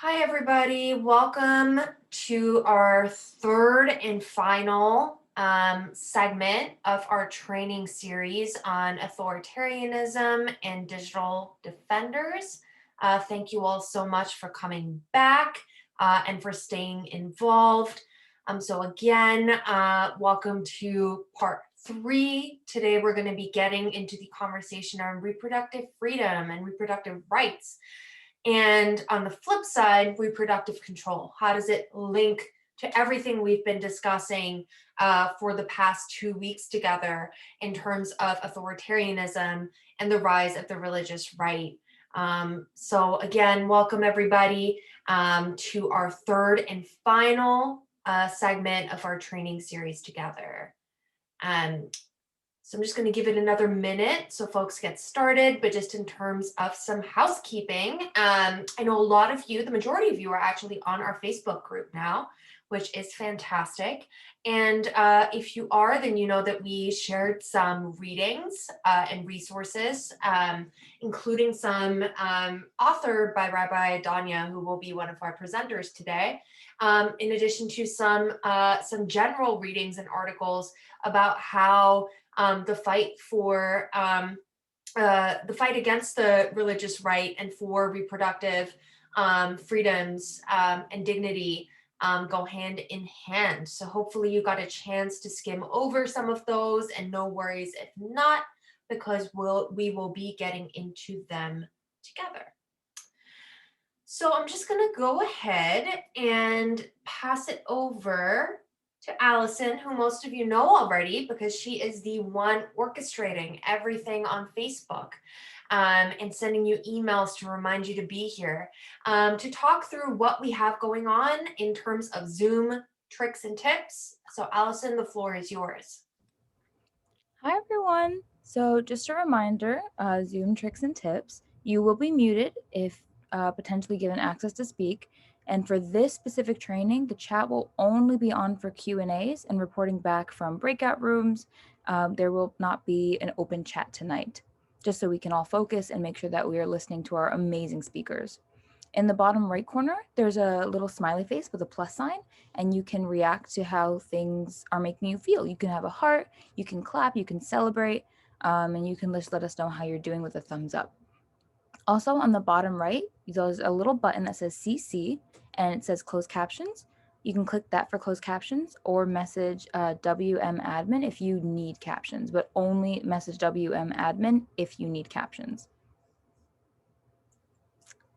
Hi, everybody. Welcome to our third and final segment of our training series on authoritarianism and digital defenders. Thank you all so much for coming back and for staying involved. So again, welcome to part 3. Today, we're going to be getting into the conversation on reproductive freedom and reproductive rights. And on the flip side, reproductive control. How does it link to everything we've been discussing for the past 2 weeks together in terms of authoritarianism and the rise of the religious right? So again, welcome everybody to our third and final segment of our training series together. So I'm just going to give it another minute so folks get started, but just in terms of some housekeeping, I know a lot of you, the majority of you are actually on our Facebook group now, which is fantastic. And if you are, then you know that we shared some readings and resources, including some authored by Rabbi Danya, who will be one of our presenters today, in addition to some general readings and articles about how the fight for the fight against the religious right and for reproductive freedoms and dignity go hand in hand. So hopefully you got a chance to skim over some of those, and no worries if not, because we will be getting into them together. So I'm just going to go ahead and pass it over to Allison, who most of you know already because she is the one orchestrating everything on Facebook and sending you emails to remind you to be here to talk through what we have going on in terms of Zoom tricks and tips. So Allison, the floor is yours. Hi, everyone. So just a reminder, Zoom tricks and tips. You will be muted if potentially given access to speak. And for this specific training, the chat will only be on for Q&As and reporting back from breakout rooms. There will not be an open chat tonight, just so we can all focus and make sure that we are listening to our amazing speakers. In the bottom right corner, there's a little smiley face with a plus sign, and you can react to how things are making you feel. You can have a heart, you can clap, you can celebrate, and you can just let us know how you're doing with a thumbs up. Also, on the bottom right, there's a little button that says CC, and it says closed captions. You can click that for closed captions or message WM admin if you need captions, but only message WM admin if you need captions.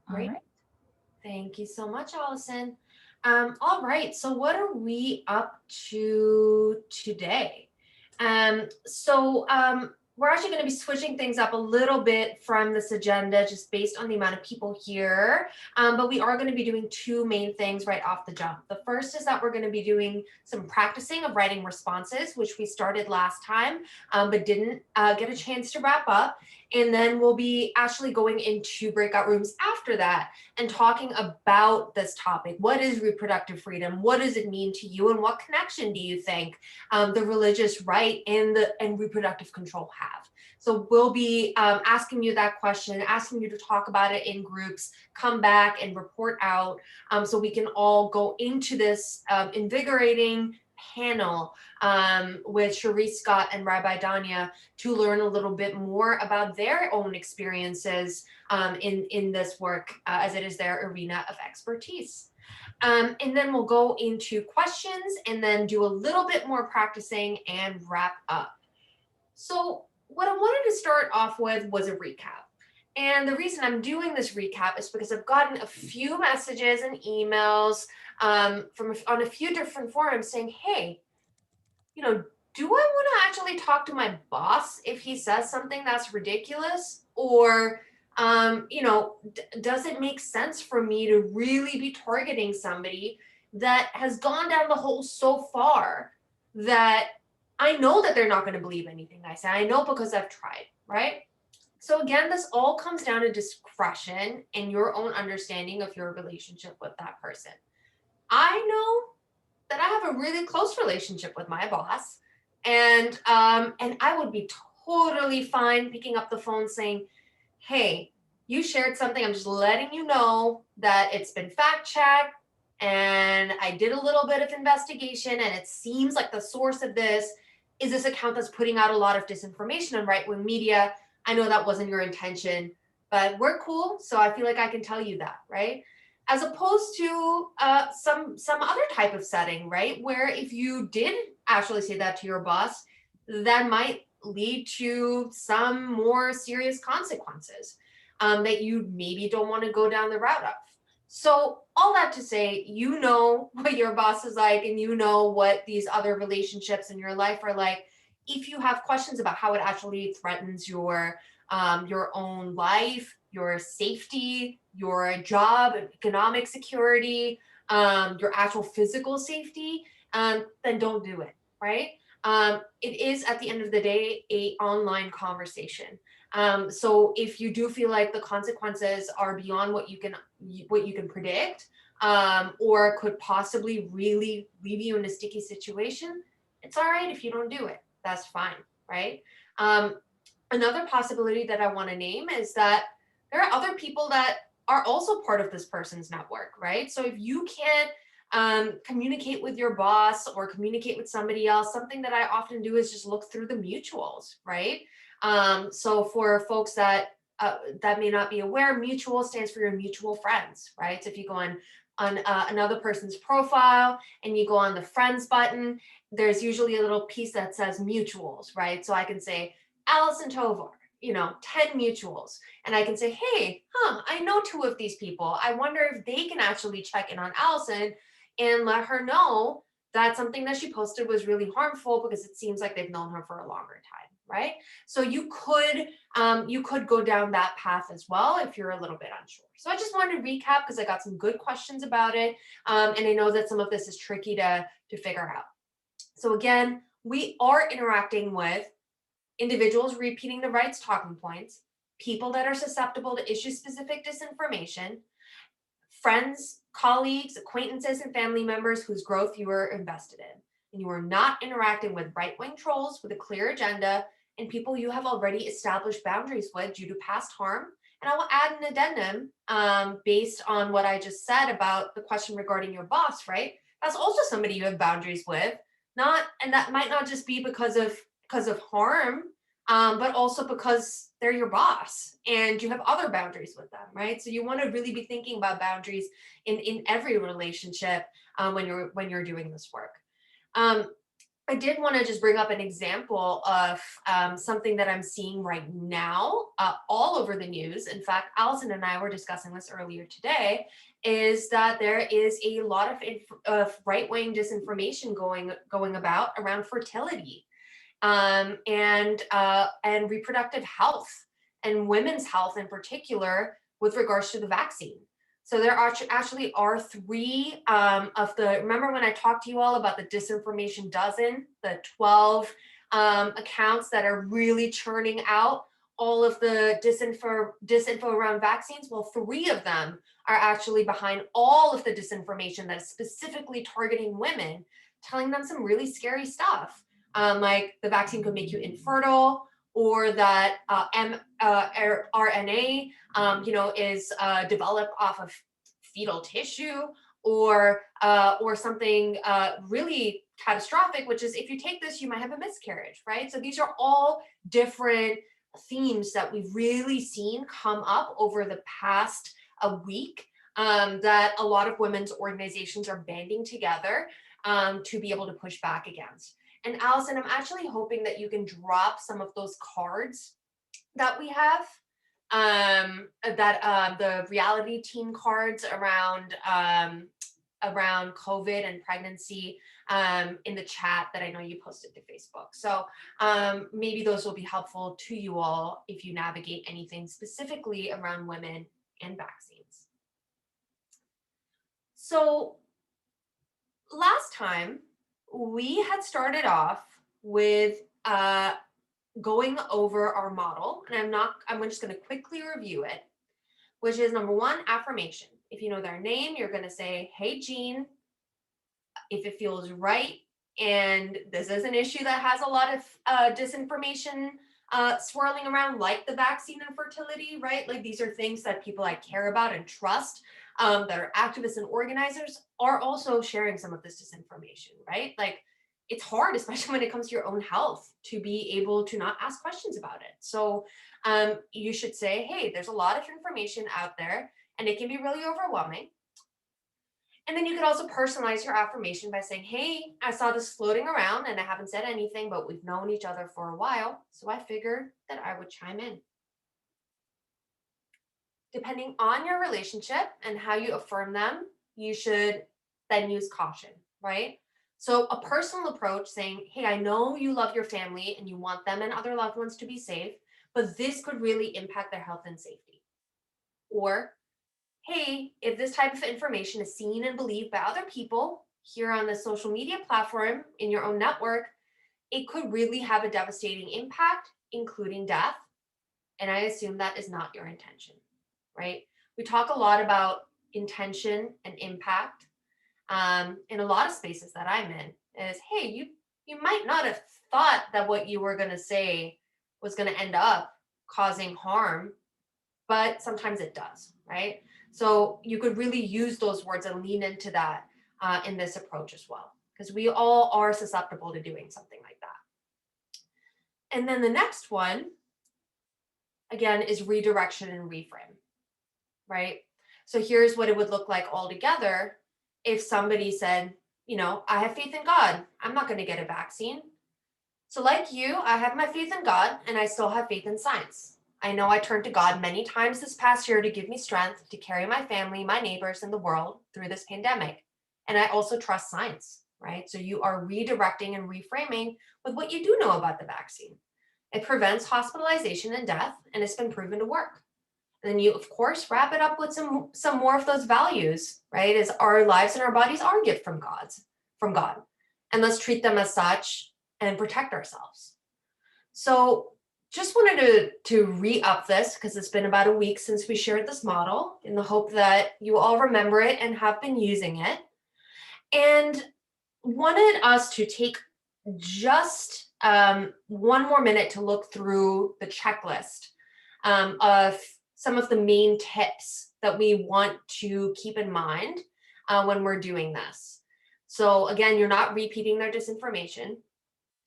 All Great. right. Thank you so much, Allison. All right, so what are we up to today? We're actually going to be switching things up a little bit from this agenda just based on the amount of people here. But we are going to be doing 2 main things right off the jump. The first is that we're going to be doing some practicing of writing responses, which we started last time, but didn't get a chance to wrap up. And then we'll be actually going into breakout rooms after that and talking about this topic. What is reproductive freedom? What does it mean to you? And what connection do you think the religious right and reproductive control have? So we'll be asking you that question, asking you to talk about it in groups, come back and report out so we can all go into this invigorating panel with Cherise Scott and Rabbi Danya to learn a little bit more about their own experiences in this work as it is their arena of expertise. And then we'll go into questions and then do a little bit more practicing and wrap up. So what I wanted to start off with was a recap. And the reason I'm doing this recap is because I've gotten a few messages and emails on a few different forums saying, hey, do I want to actually talk to my boss if he says something that's ridiculous? Or, does it make sense for me to really be targeting somebody that has gone down the hole so far that I know that they're not going to believe anything I say? I know because I've tried, right? So again, this all comes down to discretion and your own understanding of your relationship with that person. I know that I have a really close relationship with my boss, and I would be totally fine picking up the phone saying, "Hey, you shared something. I'm just letting you know that it's been fact checked and I did a little bit of investigation and it seems like the source of this is this account that's putting out a lot of disinformation on right-wing media. I know that wasn't your intention, but we're cool, so I feel like I can tell you that, right? As opposed to some other type of setting, right? Where if you did actually say that to your boss, that might lead to some more serious consequences that you maybe don't want to go down the route of. So, all that to say, you know what your boss is like, and you know what these other relationships in your life are like. If you have questions about how it actually threatens your own life, your safety, your job, economic security, your actual physical safety, then don't do it, right? It is at the end of the day a online conversation. So if you do feel like the consequences are beyond what you can predict, or could possibly really leave you in a sticky situation, it's all right if you don't do it. That's fine, right? Um, Another possibility that I want to name is that there are other people that are also part of this person's network, right? So if you can't communicate with your boss or communicate with somebody else, something that I often do is just look through the mutuals, right? So for folks that may not be aware, mutual stands for your mutual friends, right? So if you go on another person's profile and you go on the friends button, there's usually a little piece that says mutuals, right? So I can say Allison Tovar, 10 mutuals. And I can say, hey, I know two of these people. I wonder if they can actually check in on Allison and let her know that something that she posted was really harmful because it seems like they've known her for a longer time, right? So you could go down that path as well if you're a little bit unsure. So I just wanted to recap because I got some good questions about it, and I know that some of this is tricky to figure out. So again, we are interacting with individuals repeating the right's talking points, people that are susceptible to issue specific disinformation, friends, colleagues, acquaintances, and family members whose growth you are invested in. And you are not interacting with right wing trolls with a clear agenda and people you have already established boundaries with due to past harm. And I will add an addendum based on what I just said about the question regarding your boss, right? That's also somebody you have boundaries with, and that might not just be because of harm, but also because they're your boss and you have other boundaries with them, right? So you want to really be thinking about boundaries in every relationship when you're doing this work. Um, I did want to just bring up an example of something that I'm seeing right now all over the news. In fact, Allison and I were discussing this earlier today. Is that there is a lot of right-wing disinformation going about around fertility, and reproductive health and women's health in particular with regards to the vaccine. So there actually are three of the. Remember when I talked to you all about the disinformation dozen, the 12 accounts that are really churning out all of the disinfo around vaccines? Well, three of them are actually behind all of the disinformation that is specifically targeting women, telling them some really scary stuff, like the vaccine could make you infertile, or that RNA, is developed off of fetal tissue, or something really catastrophic, which is if you take this, you might have a miscarriage, right? So these are all different themes that we've really seen come up over the past a week, that a lot of women's organizations are banding together to be able to push back against. And Allison, I'm actually hoping that you can drop some of those cards that we have, that the reality team cards around COVID and pregnancy, in the chat that I know you posted to Facebook. So maybe those will be helpful to you all if you navigate anything specifically around women and vaccines. So last time we had started off with going over our model, and I'm just going to quickly review it, which is number one, affirmation. If you know their name, you're going to say, hey, Jean, if it feels right, and this is an issue that has a lot of disinformation swirling around, like the vaccine and fertility, right? Like these are things that people I care about and trust, that are activists and organizers, are also sharing some of this disinformation, right? Like it's hard, especially when it comes to your own health, to be able to not ask questions about it. So you should say, hey, there's a lot of information out there and it can be really overwhelming. And then you could also personalize your affirmation by saying, hey, I saw this floating around and I haven't said anything, but we've known each other for a while. So I figured that I would chime in. Depending on your relationship and how you affirm them, you should then use caution, right? So a personal approach saying, hey, I know you love your family and you want them and other loved ones to be safe, but this could really impact their health and safety. Or, hey, if this type of information is seen and believed by other people here on the social media platform in your own network, it could really have a devastating impact, including death. And I assume that is not your intention, right? We talk a lot about intention and impact in a lot of spaces that I'm in. Is, hey, you might not have thought that what you were going to say was going to end up causing harm, but sometimes it does, right? So you could really use those words and lean into that in this approach as well, because we all are susceptible to doing something like that. And then the next one, again, is redirection and reframe, right? So here's what it would look like all together if somebody said, I have faith in God. I'm not going to get a vaccine. So like you, I have my faith in God and I still have faith in science. I know I turned to God many times this past year to give me strength to carry my family, my neighbors, and the world through this pandemic. And I also trust science, right? So you are redirecting and reframing with what you do know about the vaccine. It prevents hospitalization and death, and it's been proven to work. And then you, of course, wrap it up with some more of those values, right? As our lives and our bodies are a gift from God. And let's treat them as such and protect ourselves. So just wanted to re-up this because it's been about a week since we shared this model, in the hope that you all remember it and have been using it. And wanted us to take just one more minute to look through the checklist of some of the main tips that we want to keep in mind when we're doing this. So again, you're not repeating their disinformation,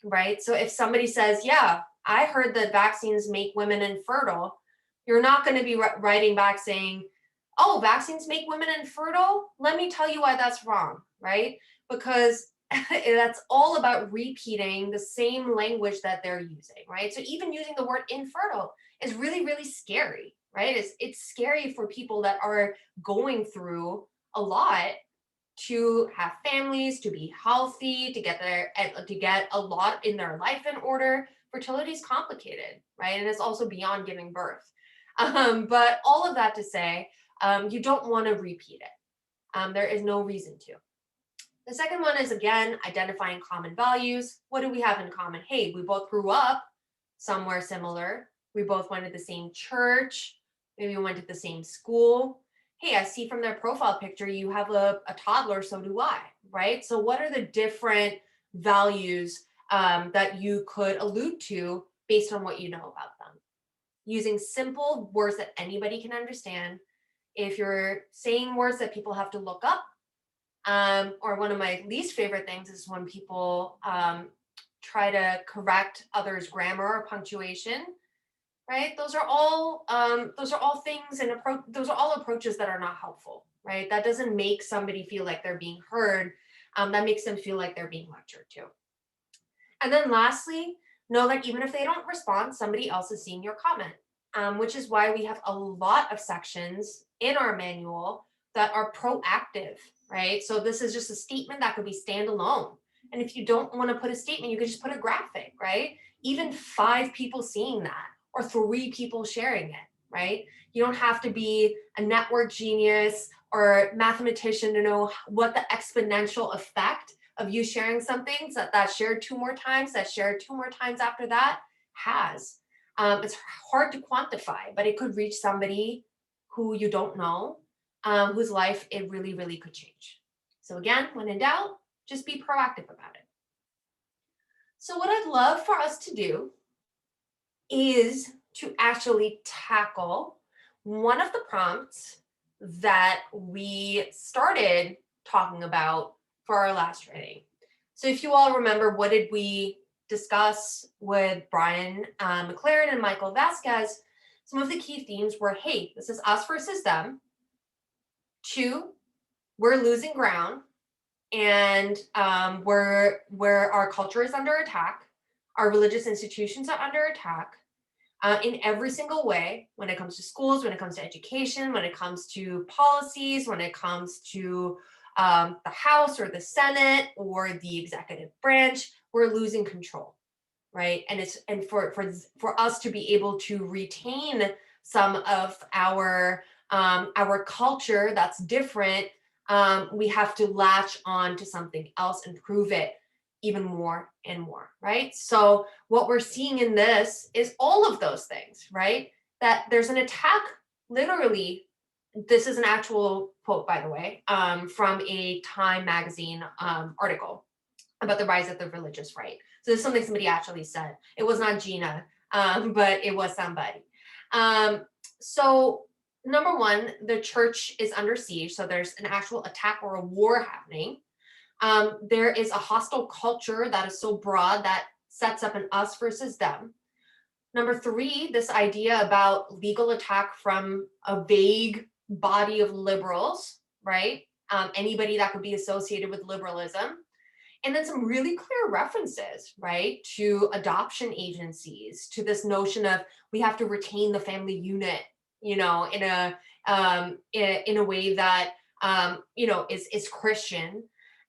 right? So if somebody says, yeah, I heard that vaccines make women infertile, you're not going to be writing back saying, oh, vaccines make women infertile? Let me tell you why that's wrong, right? Because that's all about repeating the same language that they're using, right? So even using the word infertile is really, really scary, right? It's scary for people that are going through a lot to have families, to be healthy, to get a lot in their life in order. Fertility is complicated, right? And it's also beyond giving birth. But all of that to say, you don't want to repeat it. There is no reason to. The second one is, again, identifying common values. What do we have in common? Hey, we both grew up somewhere similar. We both went to the same church. Maybe we went to the same school. Hey, I see from their profile picture you have a toddler, so do I, right? So what are the different values that you could allude to based on what you know about them? Using simple words that anybody can understand. If you're saying words that people have to look up, or one of my least favorite things is when people try to correct others' grammar or punctuation, right? Those are all things and those are all approaches that are not helpful, right? That doesn't make somebody feel like they're being heard. That makes them feel like they're being lectured to. And then lastly, know that even if they don't respond, somebody else is seeing your comment, which is why we have a lot of sections in our manual that are proactive, right? So this is just a statement that could be standalone. And if you don't want to put a statement, you could just put a graphic, right? Even 5 people seeing that or 3 people sharing it, right? You don't have to be a network genius or mathematician to know what the exponential effect of you sharing something that shared 2 more times, that shared 2 more times after that has. It's hard to quantify, but it could reach somebody who you don't know, whose life it really, really could change. So again, when in doubt, just be proactive about it. So what I'd love for us to do is to actually tackle one of the prompts that we started talking about for our last training. So if you all remember, what did we discuss with Brian McLaren and Michael Vasquez? Some of the key themes were, hey, this is us versus them. 2, we're losing ground, and where our culture is under attack, our religious institutions are under attack, in every single way, when it comes to schools, when it comes to education, when it comes to policies, when it comes to the House or the Senate or the executive branch, we're losing control, right? And for us to be able to retain some of our culture that's different, we have to latch on to something else and prove it even more and more, right? So what we're seeing in this is all of those things, right? That there's an attack, literally. This is an actual quote, by the way, from a Time magazine article about the rise of the religious right. So this is something somebody actually said. It was not Gina, but it was somebody. So number one, the church is under siege. So there's an actual attack or a war happening. There is a hostile culture that is so broad that sets up an us versus them. Number 3, this idea about legal attack from a vague body of liberals, right? Anybody that could be associated with liberalism. And then some really clear references, right, to adoption agencies, to this notion of we have to retain the family unit, in a way that is Christian.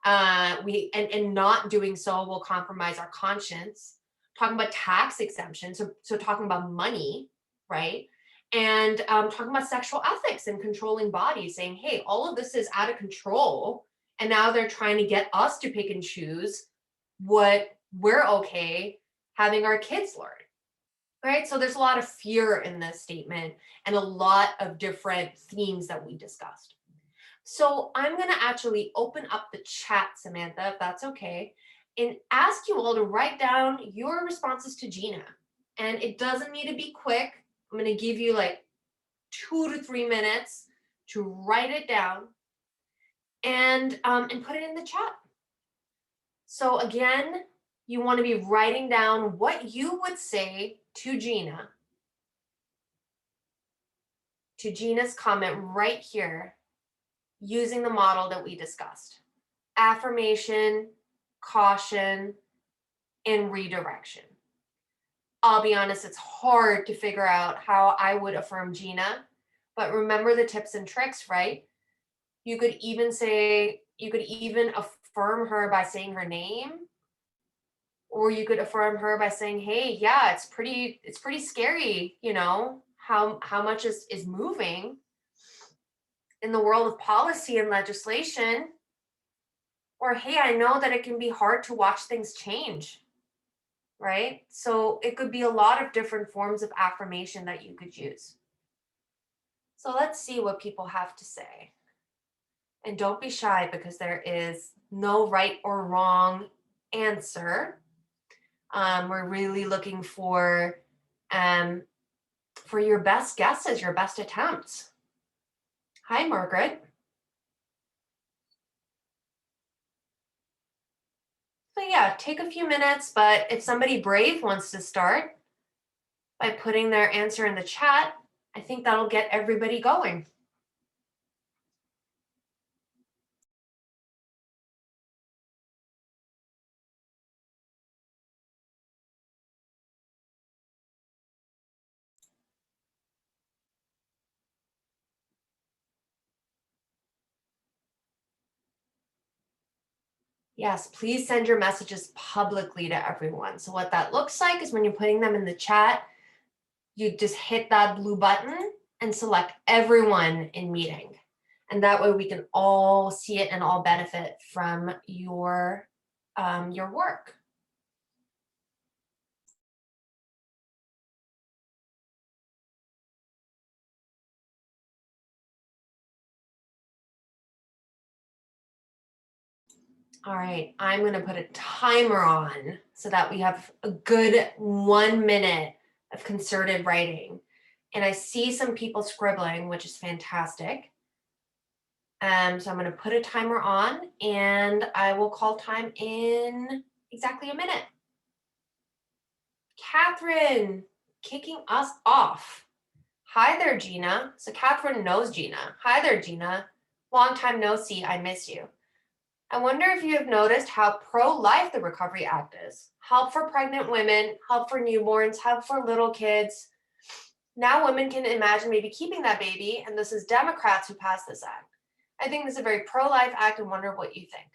And not doing so will compromise our conscience. Talking about tax exemption, so talking about money, right? And talking about sexual ethics and controlling bodies, saying, hey, all of this is out of control. And now they're trying to get us to pick and choose what we're okay having our kids learn, right? So there's a lot of fear in this statement and a lot of different themes that we discussed. So I'm going to actually open up the chat, Samantha, if that's okay, and ask you all to write down your responses to Gina. And it doesn't need to be quick. I'm going to give you like 2 to 3 minutes to write it down and put it in the chat. So again, you want to be writing down what you would say to Gina's comment right here, using the model that we discussed. Affirmation, caution, and redirection. I'll be honest, it's hard to figure out how I would affirm Gina, but remember the tips and tricks, right? You could even affirm her by saying her name, or you could affirm her by saying, hey, yeah, it's pretty scary, how much is moving in the world of policy and legislation. Or, hey, I know that it can be hard to watch things change, right? So it could be a lot of different forms of affirmation that you could use. So let's see what people have to say. And don't be shy, because there is no right or wrong answer. We're really looking for your best guesses, your best attempts. Hi, Margaret. So yeah, take a few minutes, but if somebody brave wants to start by putting their answer in the chat, I think that'll get everybody going. Yes, please send your messages publicly to everyone. So what that looks like is when you're putting them in the chat, you just hit that blue button and select everyone in meeting. And that way we can all see it and all benefit from your work. All right, I'm going to put a timer on so that we have a good 1 minute of concerted writing. And I see some people scribbling, which is fantastic. So I'm going to put a timer on and I will call time in exactly a minute. Catherine, kicking us off. Hi there, Gina. So Catherine knows Gina. Hi there, Gina. Long time no see. I miss you. I wonder if you have noticed how pro-life the Recovery Act is. Help for pregnant women, help for newborns, help for little kids. Now women can imagine maybe keeping that baby, and this is Democrats who passed this act. I think this is a very pro-life act and wonder what you think.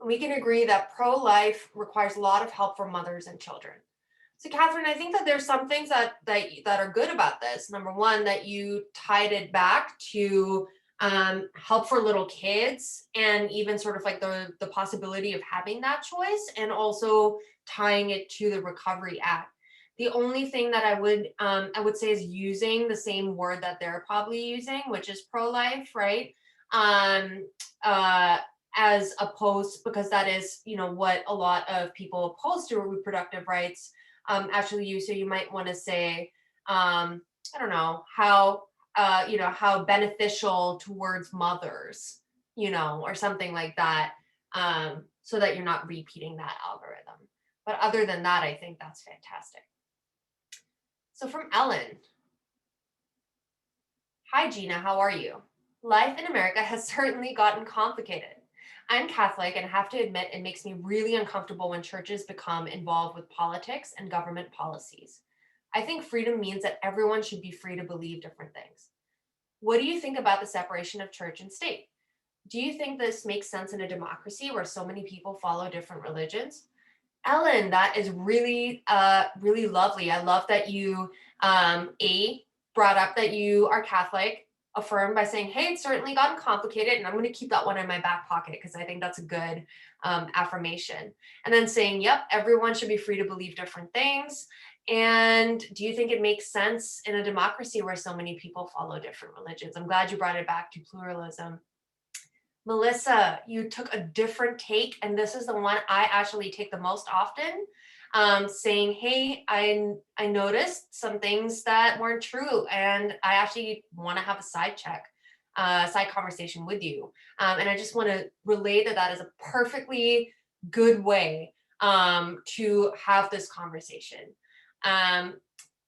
We can agree that pro-life requires a lot of help for mothers and children. So Catherine, I think that there's some things that are good about this. Number one, that you tied it back to help for little kids and even sort of like the possibility of having that choice, and also tying it to the Recovery Act. The only thing that I would say is using the same word that they're probably using, which is pro-life, right? Um, uh, as opposed, because that is, what a lot of people opposed to reproductive rights actually use. So you might want to say, I don't know, how beneficial towards mothers, or something like that, so that you're not repeating that algorithm. But other than that, I think that's fantastic. So from Ellen. Hi, Gina, how are you? Life in America has certainly gotten complicated. I'm Catholic and have to admit it makes me really uncomfortable when churches become involved with politics and government policies. I think freedom means that everyone should be free to believe different things. What do you think about the separation of church and state? Do you think this makes sense in a democracy where so many people follow different religions? Ellen, that is really, really lovely. I love that you, brought up that you are Catholic, affirmed by saying, hey, it's certainly gotten complicated. And I'm going to keep that one in my back pocket because I think that's a good affirmation. And then saying, yep, everyone should be free to believe different things. And do you think it makes sense in a democracy where so many people follow different religions? I'm glad you brought it back to pluralism. Melissa, you took a different take, and this is the one I actually take the most often, saying, hey, I noticed some things that weren't true, and I actually want to have a side conversation with you. And I just want to relay that as a perfectly good way to have this conversation.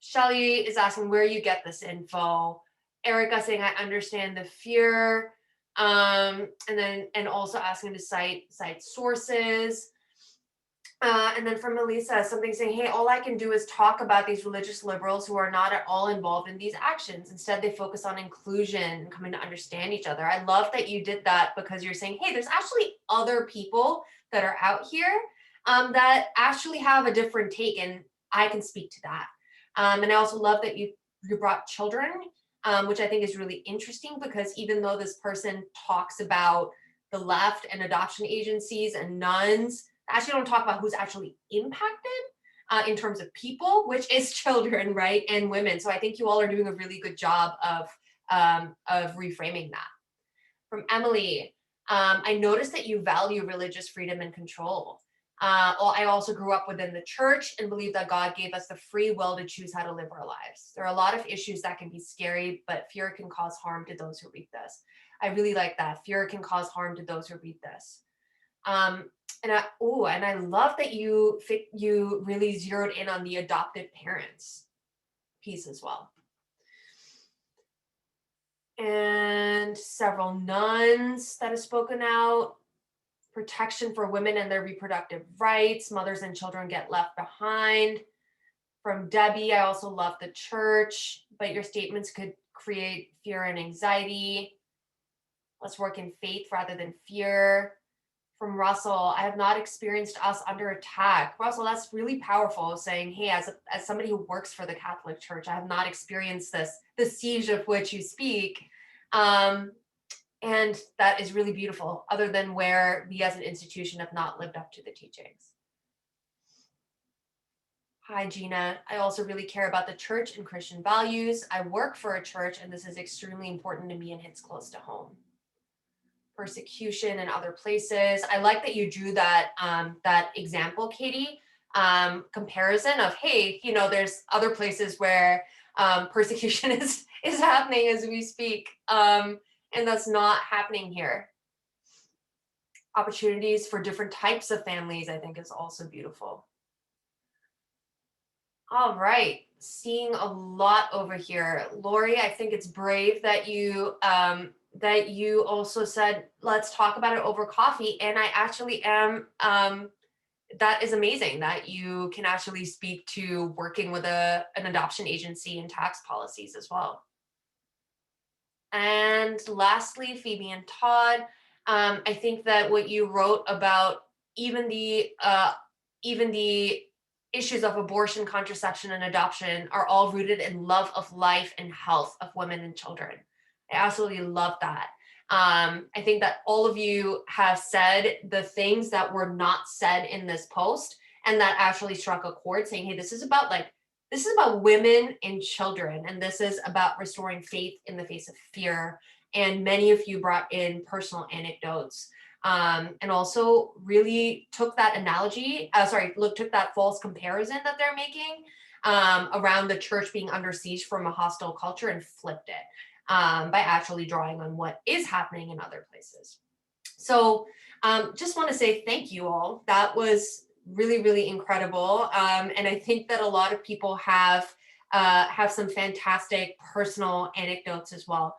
Shelly is asking where you get this info. Erica saying, I understand the fear. And also asking to cite sources. And then from Melissa, something saying, hey, all I can do is talk about these religious liberals who are not at all involved in these actions. Instead, they focus on inclusion and coming to understand each other. I love that you did that because you're saying, hey, there's actually other people that are out here that actually have a different take, and I can speak to that. And I also love that you brought children, which I think is really interesting because even though this person talks about the left and adoption agencies and nuns, actually don't talk about who's actually impacted in terms of people, which is children, right, and women. So I think you all are doing a really good job of reframing that. From Emily, I noticed that you value religious freedom and control. I also grew up within the church and believe that God gave us the free will to choose how to live our lives. There are a lot of issues that can be scary, but fear can cause harm to those who read this. I really like that. Fear can cause harm to those who read this. And I love that you really zeroed in on the adopted parents piece as well. And several nuns that have spoken out. Protection for women and their reproductive rights. Mothers and children get left behind. From Debbie, I also love the church, but your statements could create fear and anxiety. Let's work in faith rather than fear. From Russell, I have not experienced us under attack. Russell, that's really powerful, saying, hey, as somebody who works for the Catholic Church, I have not experienced the siege of which you speak. And that is really beautiful, other than where we as an institution have not lived up to the teachings. Hi, Gina. I also really care about the church and Christian values. I work for a church, and this is extremely important to me and hits close to home. Persecution and other places. I like that you drew that example, Katie, comparison of, hey, there's other places where persecution is happening as we speak, and that's not happening here. Opportunities for different types of families, I think, is also beautiful. All right, seeing a lot over here. Lori, I think it's brave that you also said let's talk about it over coffee, and I actually am. That is amazing that you can actually speak to working with an adoption agency and tax policies as well. And lastly, Phoebe and Todd, I think that what you wrote about even the uh, even the issues of abortion, contraception, and adoption are all rooted in love of life and health of women and children. I absolutely love that. I think that all of you have said the things that were not said in this post, and that actually struck a chord, saying, "Hey, this is about women and children, and this is about restoring faith in the face of fear." And many of you brought in personal anecdotes, and also really took that analogy, took that false comparison that they're making around the church being under siege from a hostile culture and flipped it by actually drawing on what is happening in other places. So just want to say thank you all. That was really, really incredible. And I think that a lot of people have some fantastic personal anecdotes as well.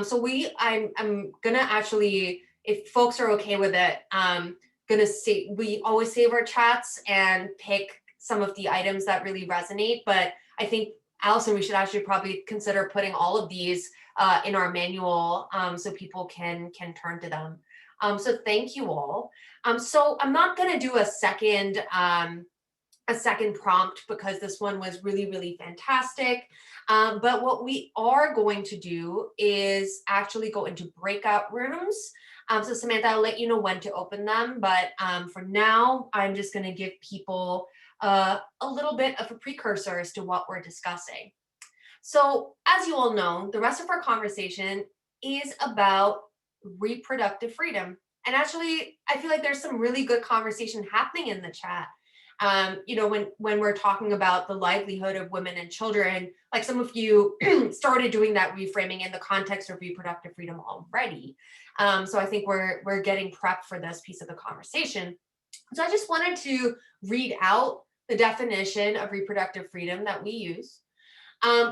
So I'm gonna actually, if folks are okay with it, we always save our chats and pick some of the items that really resonate. But I think, Allison, we should actually probably consider putting all of these in our manual so people can turn to them. So thank you all. So I'm not going to do a second prompt because this one was really, really fantastic. But what we are going to do is actually go into breakout rooms. So Samantha, I'll let you know when to open them. But for now, I'm just going to give people a little bit of a precursor as to what we're discussing. So as you all know, the rest of our conversation is about reproductive freedom. And actually, I feel like there's some really good conversation happening in the chat. When we're talking about the livelihood of women and children, like some of you started doing that reframing in the context of reproductive freedom already. So I think we're getting prepped for this piece of the conversation. So I just wanted to read out the definition of reproductive freedom that we use,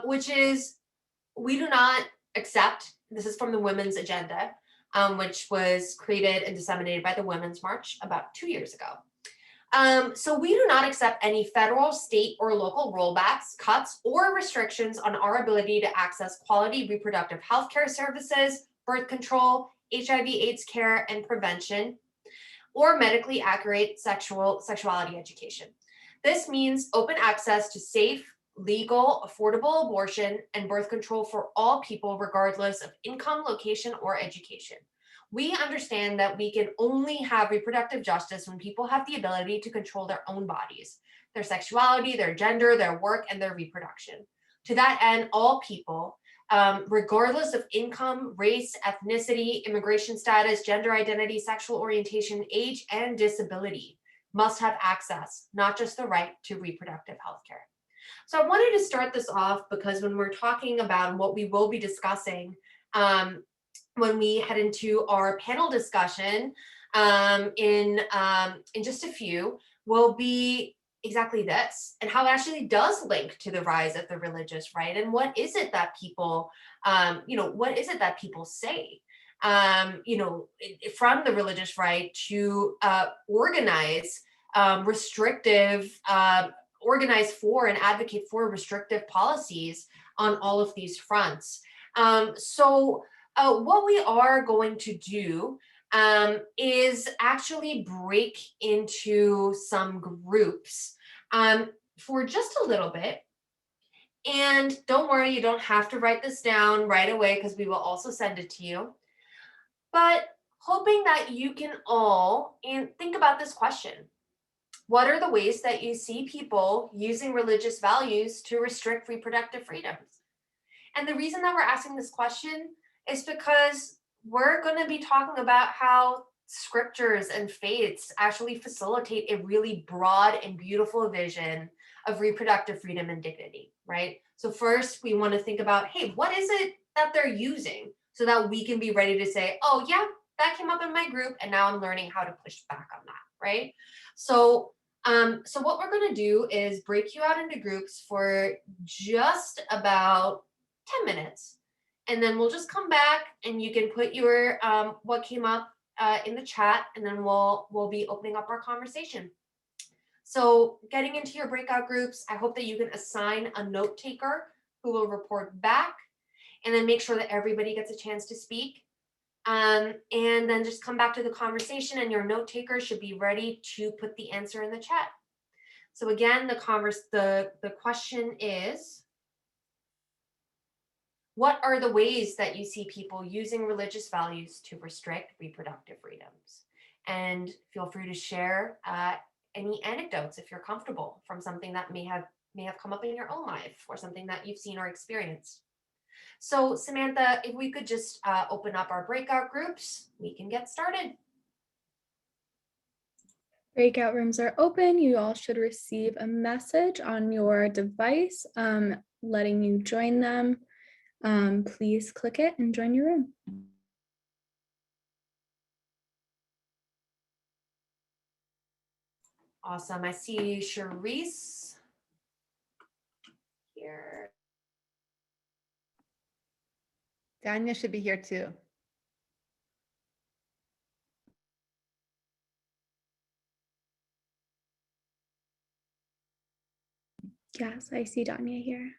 which is, we do not accept, this is from the Women's Agenda, which was created and disseminated by the Women's March about 2 years ago. So we do not accept any federal, state, or local rollbacks, cuts, or restrictions on our ability to access quality reproductive health care services, birth control, HIV/AIDS care and prevention, or medically accurate sexuality education. This means open access to safe, legal, affordable abortion and birth control for all people, regardless of income, location, or education. We understand that we can only have reproductive justice when people have the ability to control their own bodies, their sexuality, their gender, their work, and their reproduction. To that end, all people, regardless of income, race, ethnicity, immigration status, gender identity, sexual orientation, age, and disability, must have access, not just the right to reproductive health care. So I wanted to start this off because when we're talking about what we will be discussing, when we head into our panel discussion in just a few, will be exactly this, and how it actually does link to the rise of the religious right, and what is it that people, what is it that people say, from the religious right to organize organize for and advocate for restrictive policies on all of these fronts. What we are going to do is actually break into some groups for just a little bit. And don't worry, you don't have to write this down right away because we will also send it to you. But hoping that you can all and think about this question. What are the ways that you see people using religious values to restrict reproductive freedoms? And the reason that we're asking this question is because we're going to be talking about how scriptures and faiths actually facilitate a really broad and beautiful vision of reproductive freedom and dignity, right? So first we want to think about, hey, what is it that they're using so that we can be ready to say, oh yeah, that came up in my group and now I'm learning how to push back on that, right? So so what we're going to do is break you out into groups for just about 10 minutes, and then we'll just come back and you can put your what came up in the chat, and then we'll be opening up our conversation. So getting into your breakout groups, I hope that you can assign a note taker who will report back, and then make sure that everybody gets a chance to speak. And then just come back to the conversation, and your note taker should be ready to put the answer in the chat. So again, the question is, what are the ways that you see people using religious values to restrict reproductive freedoms? And feel free to share any anecdotes, if you're comfortable, from something that may have come up in your own life, or something that you've seen or experienced. So Samantha, if we could just open up our breakout groups, we can get started. Breakout rooms are open. You all should receive a message on your device letting you join them. Please click it and join your room. Awesome. I see Charisse here. Danya should be here too. Yes, I see Danya here.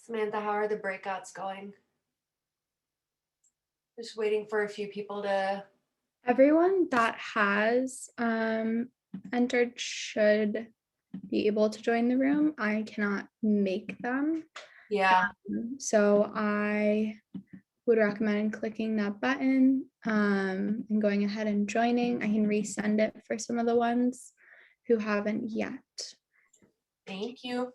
Samantha, how are the breakouts going? Just waiting for a few people to. Everyone that has entered should be able to join the room. I cannot make them. Yeah. So I would recommend clicking that button and going ahead and joining. I can resend it for some of the ones who haven't yet. Thank you.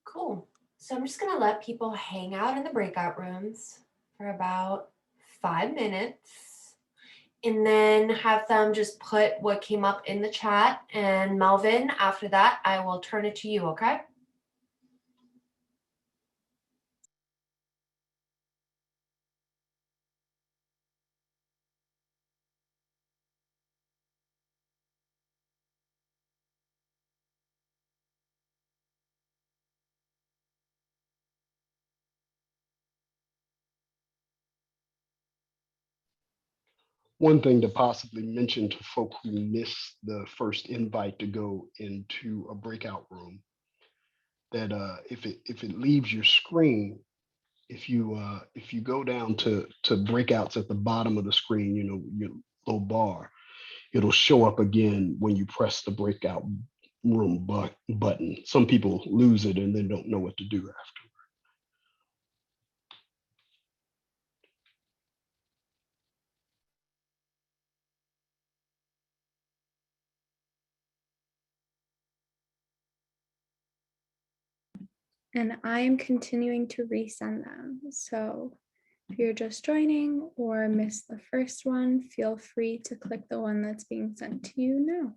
Cool. So I'm just going to let people hang out in the breakout rooms for about 5 minutes, and then have them just put what came up in the chat. And Melvin, after that, I will turn it to you, okay? One thing to possibly mention to folk who miss the first invite to go into a breakout room, that if it leaves your screen, if you go down to breakouts at the bottom of the screen, you know, your little bar, it'll show up again when you press the breakout room button. Some people lose it and then don't know what to do after. And I am continuing to resend them. So if you're just joining or missed the first one, feel free to click the one that's being sent to you now.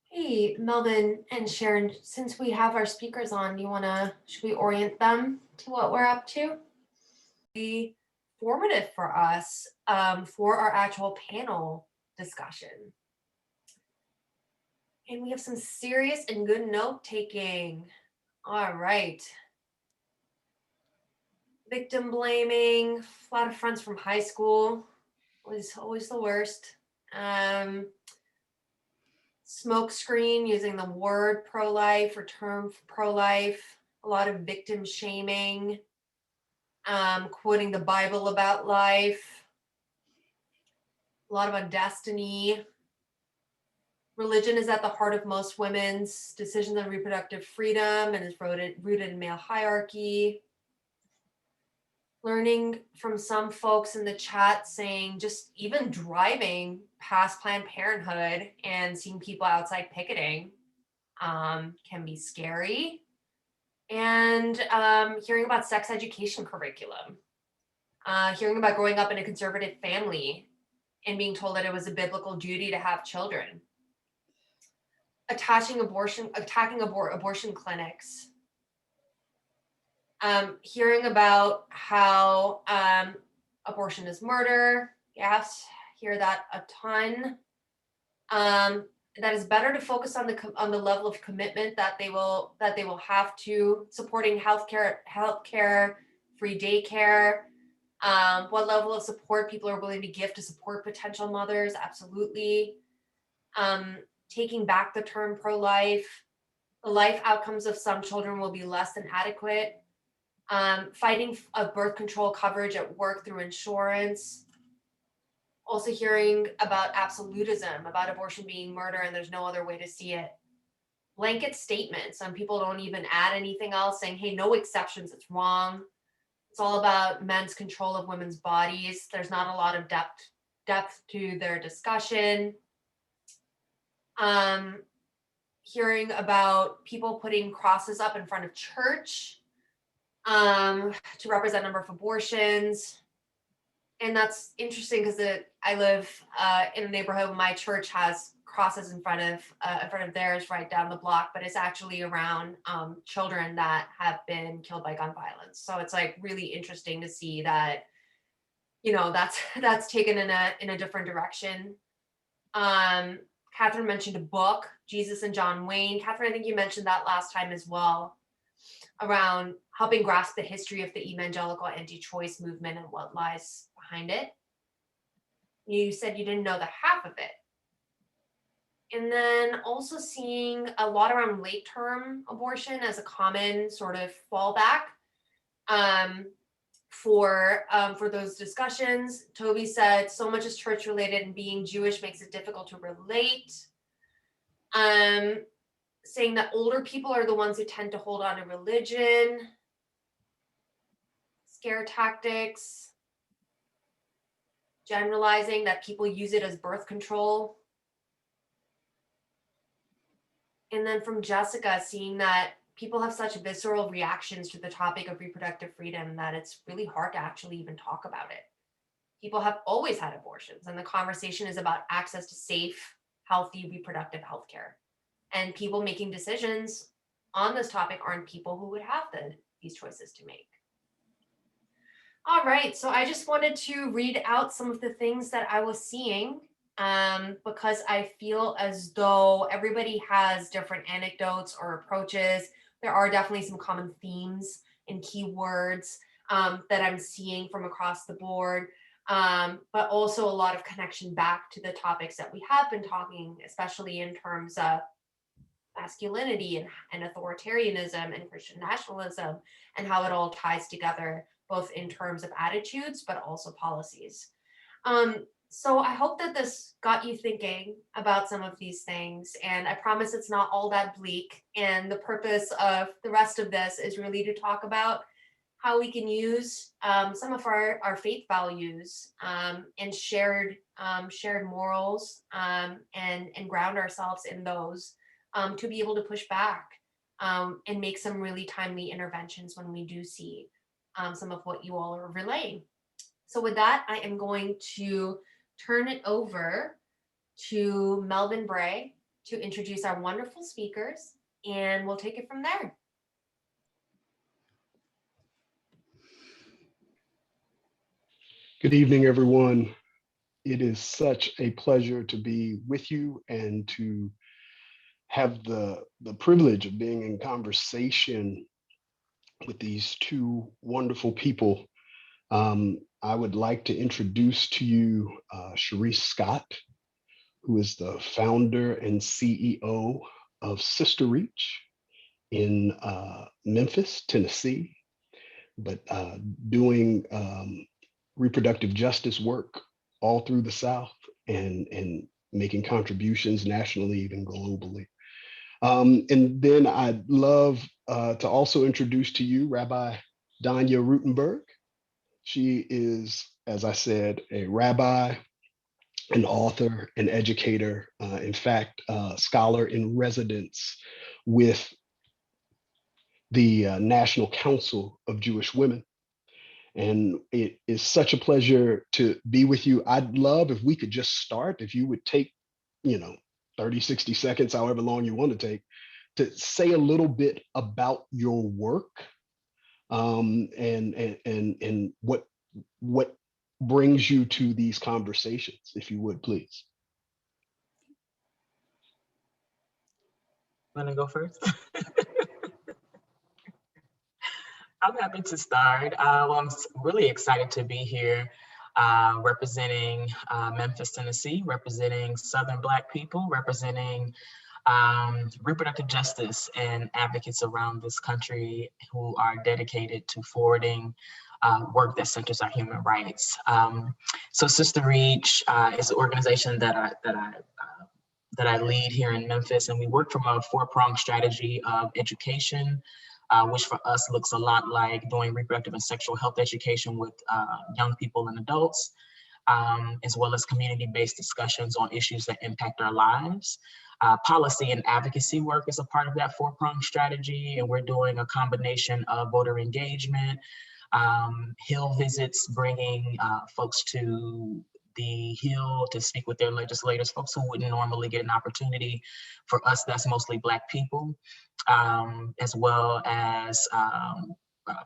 Hey, Melvin and Sharon, since we have our speakers on, should we orient them to what we're up to? Be formative for us for our actual panel discussion. And we have some serious and good note taking. All right. Victim blaming, a lot of friends from high school, was always the worst. Smoke screen using the word pro-life or term pro-life, a lot of victim shaming, quoting the Bible about life, a lot about destiny. Religion is at the heart of most women's decisions on reproductive freedom and is rooted in male hierarchy. Learning from some folks in the chat saying just even driving past Planned Parenthood and seeing people outside picketing can be scary. And hearing about sex education curriculum, hearing about growing up in a conservative family and being told that it was a biblical duty to have children. Attacking abortion clinics. Hearing about how abortion is murder. Yes, hear that a ton. That is better to focus on the level of commitment that they will have to supporting healthcare, free daycare. What level of support people are willing to give to support potential mothers? Absolutely. Taking back the term pro-life. The life outcomes of some children will be less than adequate. Fighting of birth control coverage at work through insurance. Also hearing about absolutism, about abortion being murder and there's no other way to see it. Blanket statements. Some people don't even add anything else, saying, hey, no exceptions, it's wrong. It's all about men's control of women's bodies. There's not a lot of depth to their discussion. Hearing about people putting crosses up in front of church to represent number of abortions. And that's interesting because I live in a neighborhood where my church has crosses in front of theirs right down the block, but it's actually around children that have been killed by gun violence. So it's like really interesting to see that, that's taken in a different direction. Catherine mentioned a book, Jesus and John Wayne. Catherine, I think you mentioned that last time as well, around helping grasp the history of the evangelical anti-choice movement and what lies behind it. You said you didn't know the half of it. And then also seeing a lot around late term abortion as a common sort of fallback for those discussions. Toby said so much is church related and being Jewish makes it difficult to relate. Saying that older people are the ones who tend to hold on to religion. Scare tactics. Generalizing that people use it as birth control. And then from Jessica, seeing that people have such visceral reactions to the topic of reproductive freedom that it's really hard to actually even talk about it. People have always had abortions, and the conversation is about access to safe, healthy reproductive health care. And people making decisions on this topic aren't people who would have these choices to make. All right, so I just wanted to read out some of the things that I was seeing because I feel as though everybody has different anecdotes or approaches. There are definitely some common themes and keywords that I'm seeing from across the board, but also a lot of connection back to the topics that we have been talking, especially in terms of masculinity and authoritarianism and Christian nationalism, and how it all ties together, both in terms of attitudes, but also policies. So I hope that this got you thinking about some of these things, and I promise it's not all that bleak. And the purpose of the rest of this is really to talk about how we can use some of our faith values and shared morals and ground ourselves in those to be able to push back and make some really timely interventions when we do see some of what you all are relaying. So with that, I am going to turn it over to Melvin Bray to introduce our wonderful speakers, and we'll take it from there. Good evening, everyone. It is such a pleasure to be with you and to have the privilege of being in conversation with these two wonderful people. I would like to introduce to you Sharice Scott, who is the founder and CEO of Sister Reach in Memphis, Tennessee, but doing reproductive justice work all through the South and making contributions nationally, even globally. And then I'd love to also introduce to you Rabbi Danya Rutenberg. She is, as I said, a rabbi, an author, an educator, in fact, a scholar in residence with the National Council of Jewish Women. And it is such a pleasure to be with you. I'd love if we could just start, if you would take, 30, 60 seconds, however long you want to take, to say a little bit about your work and what brings you to these conversations, if you would, please. Want to go first? I'm happy to start. Well, I'm really excited to be here representing Memphis, Tennessee, representing Southern Black people, representing reproductive justice and advocates around this country who are dedicated to forwarding work that centers our human rights. So Sister Reach is an organization that I lead here in Memphis, and we work from a four-pronged strategy of education, which for us looks a lot like doing reproductive and sexual health education with young people and adults, as well as community-based discussions on issues that impact our lives. Policy and advocacy work is a part of that four-pronged strategy, and we're doing a combination of voter engagement, Hill visits, bringing folks to the Hill to speak with their legislators, folks who wouldn't normally get an opportunity. For us, that's mostly Black people, as well as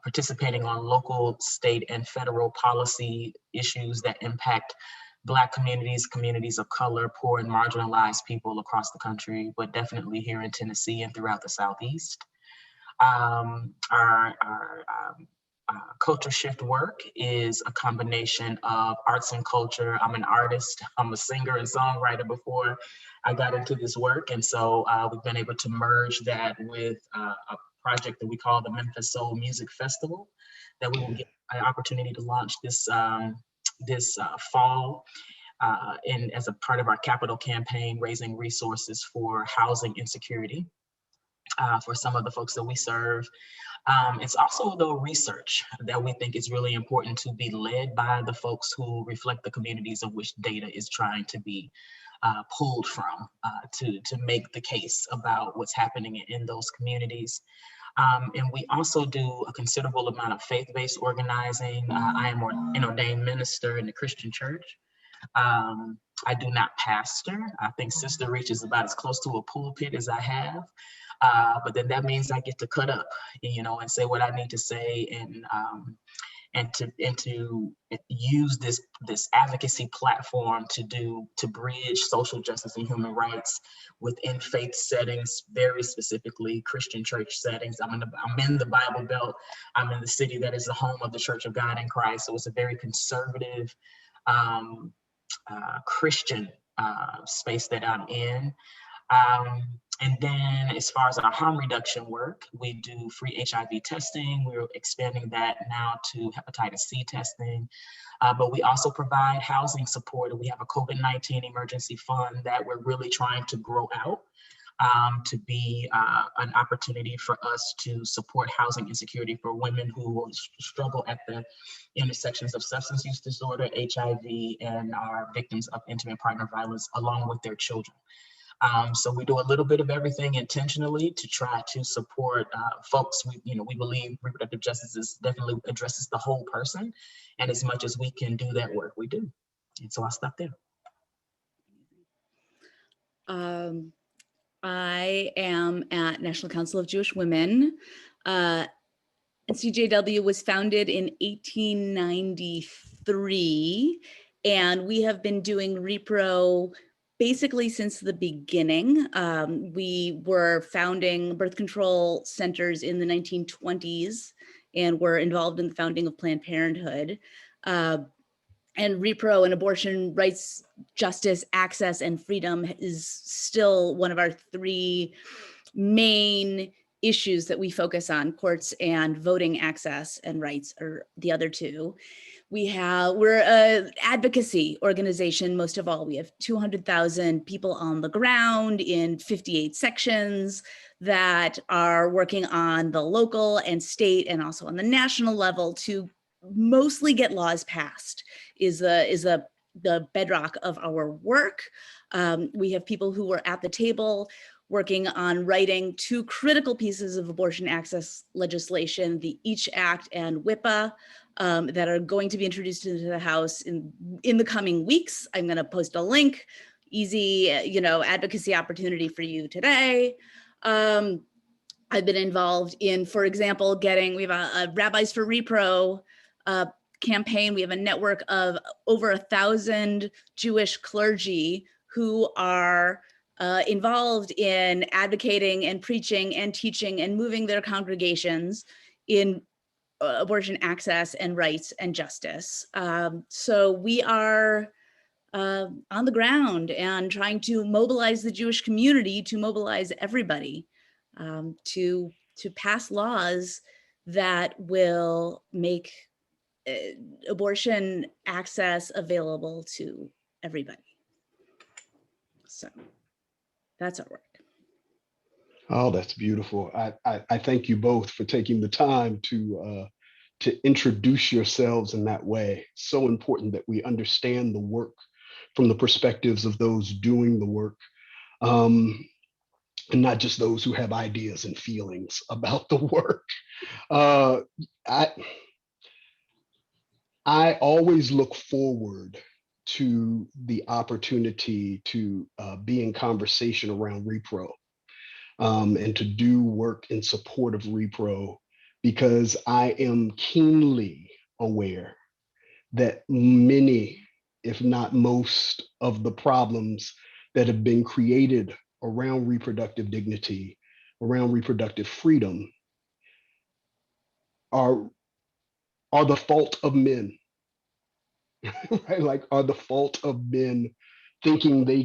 participating on local, state, and federal policy issues that impact Black communities, communities of color, poor and marginalized people across the country, but definitely here in Tennessee and throughout the Southeast. Our culture shift work is a combination of arts and culture. I'm an artist, I'm a singer and songwriter before I got into this work. And so we've been able to merge that with a project that we call the Memphis Soul Music Festival that we will get an opportunity to launch this fall as a part of our capital campaign, raising resources for housing insecurity for some of the folks that we serve. It's also the research that we think is really important to be led by the folks who reflect the communities of which data is trying to be pulled from to make the case about what's happening in those communities. And we also do a considerable amount of faith-based organizing. I am an ordained minister in the Christian church. I do not pastor. I think Sister Reach is about as close to a pulpit as I have. But then that means I get to cut up, and say what I need to say, and to use this advocacy platform to bridge social justice and human rights within faith settings, very specifically Christian church settings. I'm in the Bible Belt. I'm in the city that is the home of the Church of God in Christ. So it's a very conservative Christian space that I'm in. And then as far as our harm reduction work, we do free HIV testing. We're expanding that now to hepatitis C testing. But we also provide housing support. We have a COVID-19 emergency fund that we're really trying to grow out to be an opportunity for us to support housing insecurity for women who will struggle at the intersections of substance use disorder, HIV, and are victims of intimate partner violence, along with their children. So we do a little bit of everything intentionally to try to support folks. We believe reproductive justice definitely addresses the whole person, and as much as we can do that work, we do. And so I'll stop there. I am at National Council of Jewish Women. NCJW was founded in 1893, and we have been doing repro basically since the beginning. We were founding birth control centers in the 1920s and were involved in the founding of Planned Parenthood. And repro and abortion rights, justice, access, and freedom is still one of our three main issues that we focus on. Courts and voting access and rights are the other two. We're an advocacy organization, most of all. We have 200,000 people on the ground in 58 sections that are working on the local and state and also on the national level to mostly get laws passed is the bedrock of our work. We have people who are at the table working on writing two critical pieces of abortion access legislation, the EACH Act and WIPA, that are going to be introduced into the House in the coming weeks. I'm going to post a link, easy, advocacy opportunity for you today. I've been involved in, for example, we have a Rabbis for Repro campaign. We have a network of over 1,000 Jewish clergy who are involved in advocating and preaching and teaching and moving their congregations in abortion access and rights and justice. So we are on the ground and trying to mobilize the Jewish community, to mobilize everybody to pass laws that will make abortion access available to everybody. So that's our work. Oh, that's beautiful. I thank you both for taking the time to introduce yourselves in that way. So important that we understand the work from the perspectives of those doing the work, and not just those who have ideas and feelings about the work. I always look forward to the opportunity to be in conversation around repro. And to do work in support of repro, because I am keenly aware that many, if not most, of the problems that have been created around reproductive dignity, around reproductive freedom, are the fault of men, right? Like, are the fault of men thinking they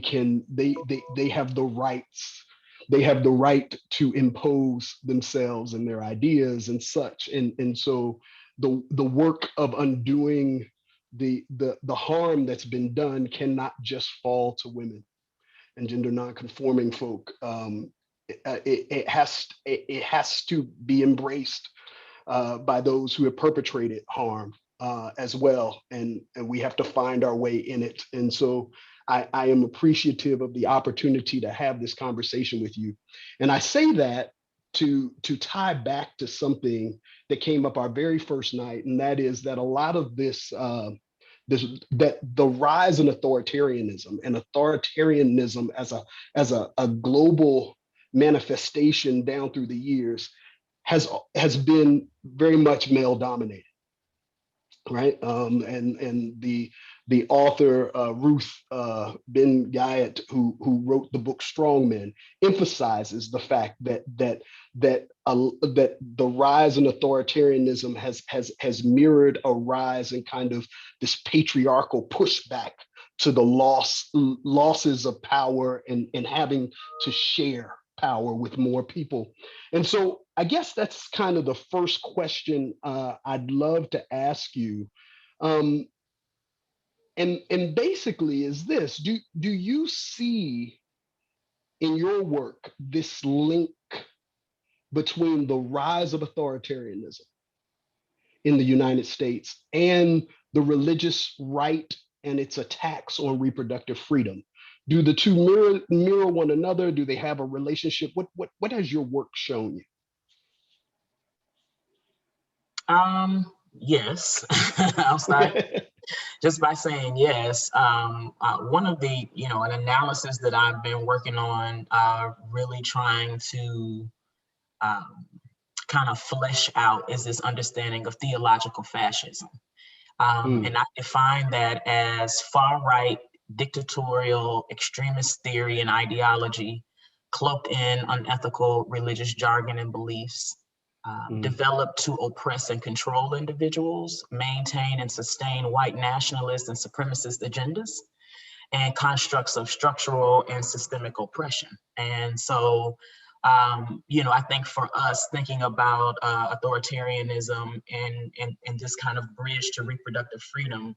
have the rights. They have the right to impose themselves and their ideas and such. And so the work of undoing the harm that's been done cannot just fall to women and gender nonconforming folk. It has to be embraced by those who have perpetrated harm as well. And we have to find our way in it. And so I am appreciative of the opportunity to have this conversation with you. And I say that to tie back to something that came up our very first night, and that is that a lot of that the rise in authoritarianism and authoritarianism as a global manifestation down through the years has been very much male dominated. Right, and the author Ruth Ben Guyot, who wrote the book Strong Men, emphasizes the fact that the rise in authoritarianism has mirrored a rise in kind of this patriarchal pushback to the losses of power and having to share power with more people. And so I guess that's kind of the first question I'd love to ask you. Um, and basically is this, do you see in your work this link between the rise of authoritarianism in the United States and the religious right and its attacks on reproductive freedom? Do the two mirror one another? Do they have a relationship? What has your work shown you? Yes, I'll start just by saying yes. One of the, an analysis that I've been working on, really trying to um, kind of flesh out is this understanding of theological fascism. And I define that as far-right, dictatorial, extremist theory and ideology cloaked in unethical religious jargon and beliefs, developed to oppress and control individuals, maintain and sustain white nationalist and supremacist agendas, and constructs of structural and systemic oppression. And so, I think for us thinking about authoritarianism and this kind of bridge to reproductive freedom,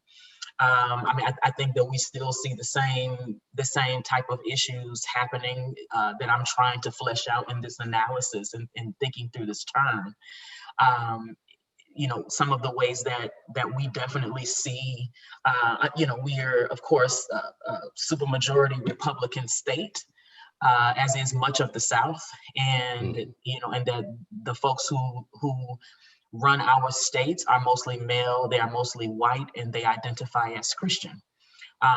I think that we still see the same type of issues happening that I'm trying to flesh out in this analysis and thinking through this term. Some of the ways that we definitely see, we are, of course, a supermajority Republican state, as is much of the South, and and that the folks who run our states are mostly male, they are mostly white, and they identify as Christian.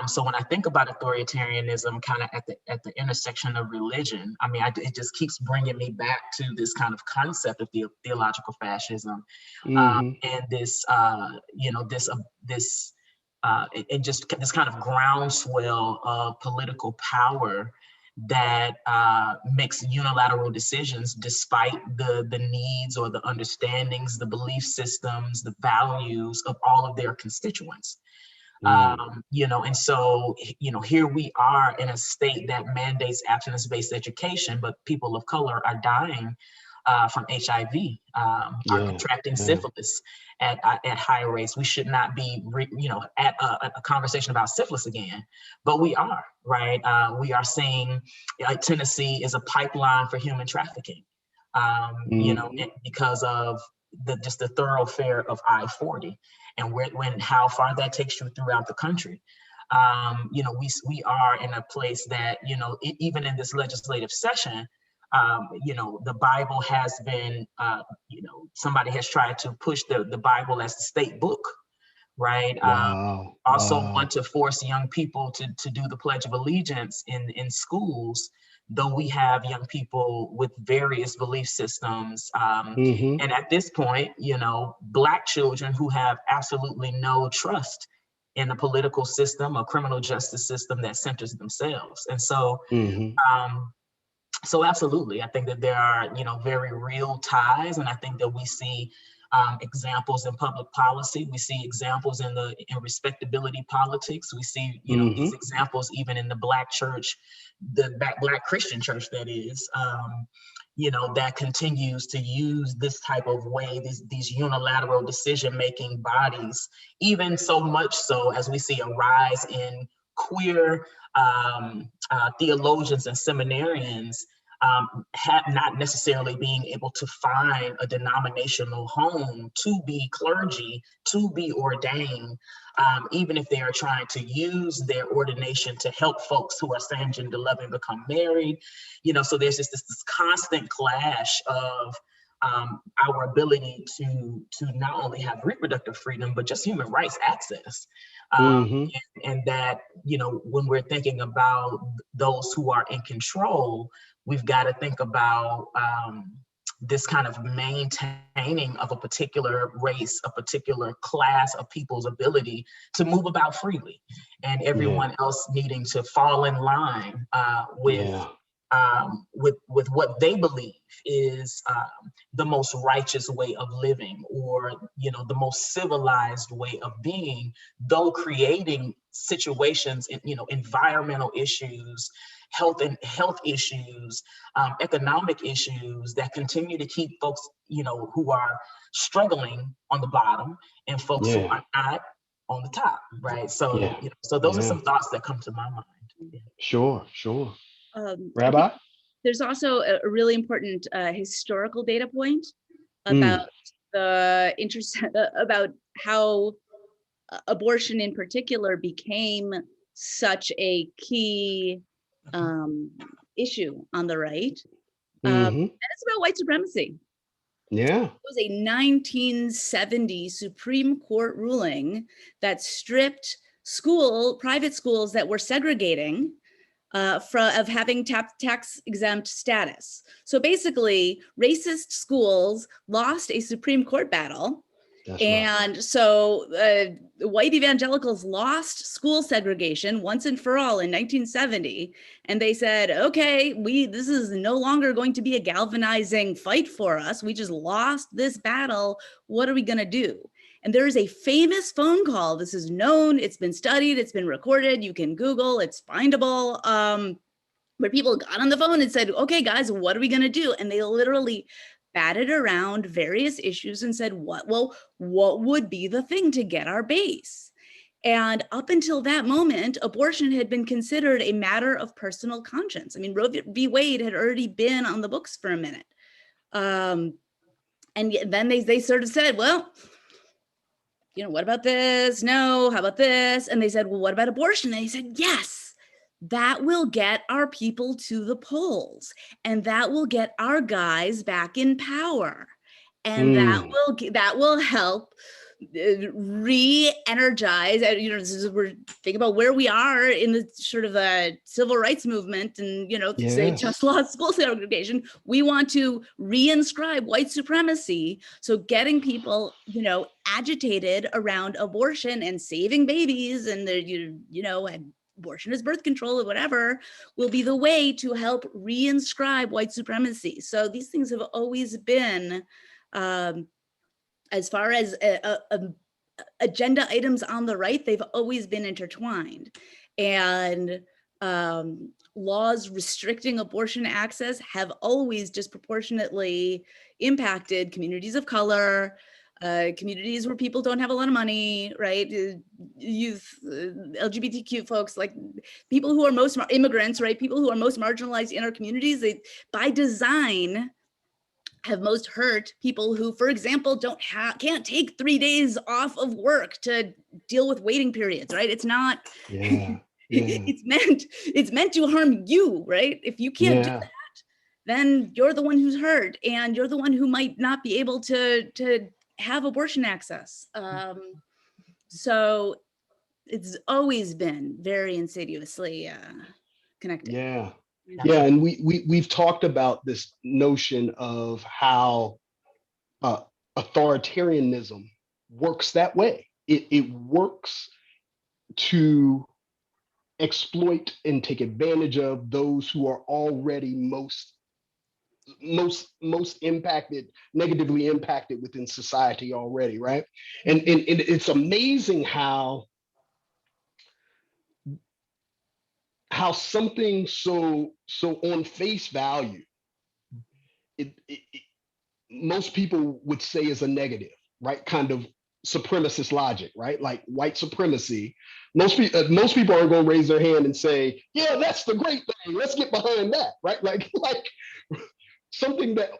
So when I think about authoritarianism kind of at the intersection of religion, it just keeps bringing me back to this kind of concept of theological fascism, and this, and just this kind of groundswell of political power that makes unilateral decisions despite the needs or the understandings, the belief systems, the values of all of their constituents. And so, here we are in a state that mandates abstinence-based education, but people of color are dying from HIV, are contracting syphilis at higher rates. We should not be, at a conversation about syphilis again, but we are, right? We are seeing Tennessee is a pipeline for human trafficking, because of the thoroughfare of I-40 and how far that takes you throughout the country. We are in a place that, even in this legislative session, the Bible has been, somebody has tried to push the Bible as the state book, right? Also want to force young people to do the Pledge of Allegiance in schools, though we have young people with various belief systems. And at this point, Black children who have absolutely no trust in the political system or criminal justice system that centers themselves. And so, so absolutely, I think that there are, very real ties, and I think that we see examples in public policy. We see examples in respectability politics. We see, these examples even in the Black church, the Black Christian church, that is, that continues to use this type of way, these unilateral decision-making bodies, even so much so as we see a rise in queer theologians and seminarians have not necessarily being able to find a denominational home to be clergy, to be ordained, even if they are trying to use their ordination to help folks who are same-gender loving become married. So there's just this constant clash of our ability to not only have reproductive freedom, but just human rights access. And that, when we're thinking about those who are in control, we've got to think about this kind of maintaining of a particular race, a particular class of people's ability to move about freely, and everyone else needing to fall in line with with what they believe is the most righteous way of living, or the most civilized way of being, though creating situations, environmental issues, health issues, economic issues that continue to keep folks who are struggling on the bottom, and folks who are not on the top, right? So so those are some thoughts that come to my mind. Sure. I Rabbi? think there's also a really important historical data point Mm. about the about how abortion in particular became such a key issue on the right. And it's about white supremacy. Yeah. It was a 1970 Supreme Court ruling that stripped private schools that were segregating of having tax exempt status. So basically, racist schools lost a Supreme Court battle. That's and right. So white evangelicals lost school segregation once and for all in 1970. And they said, okay, this is no longer going to be a galvanizing fight for us. We just lost this battle. What are we going to do? And there is a famous phone call. This is known. It's been studied. It's been recorded. You can Google. It's findable. Where people got on the phone and said, okay, guys, what are we going to do? And they literally batted around various issues and said, what would be the thing to get our base? And up until that moment, abortion had been considered a matter of personal conscience. I mean, Roe v. Wade had already been on the books for a minute. And then they sort of said, well, what about this? No, how about this? And they said, well, what about abortion? And they said, yes. That will get our people to the polls, and that will get our guys back in power, and that will help re-energize. We're thinking about where we are in the sort of a civil rights movement, and say just lost school segregation. We want to reinscribe white supremacy. So getting people, agitated around abortion and saving babies, and abortion is birth control or whatever, will be the way to help reinscribe white supremacy. So these things have always been, as far as agenda items on the right, they've always been intertwined. And laws restricting abortion access have always disproportionately impacted communities of color, communities where people don't have a lot of money, right? Youth, LGBTQ folks, like people who are immigrants, right? People who are most marginalized in our communities, they, by design, have most hurt people who, for example, can't take 3 days off of work to deal with waiting periods, right? It's not, it's meant to harm you, right? If you can't do that, then you're the one who's hurt, and you're the one who might not be able to have abortion access. So it's always been very insidiously connected. Yeah, and we've talked about this notion of how authoritarianism works that way. It works to exploit and take advantage of those who are already most impacted, negatively impacted within society already, right? And it's amazing how something so on face value, most people would say is a negative, right? Kind of supremacist logic, right? Like white supremacy. Most people are going to raise their hand and say, "Yeah, that's the great thing. Let's get behind that," right? Like something that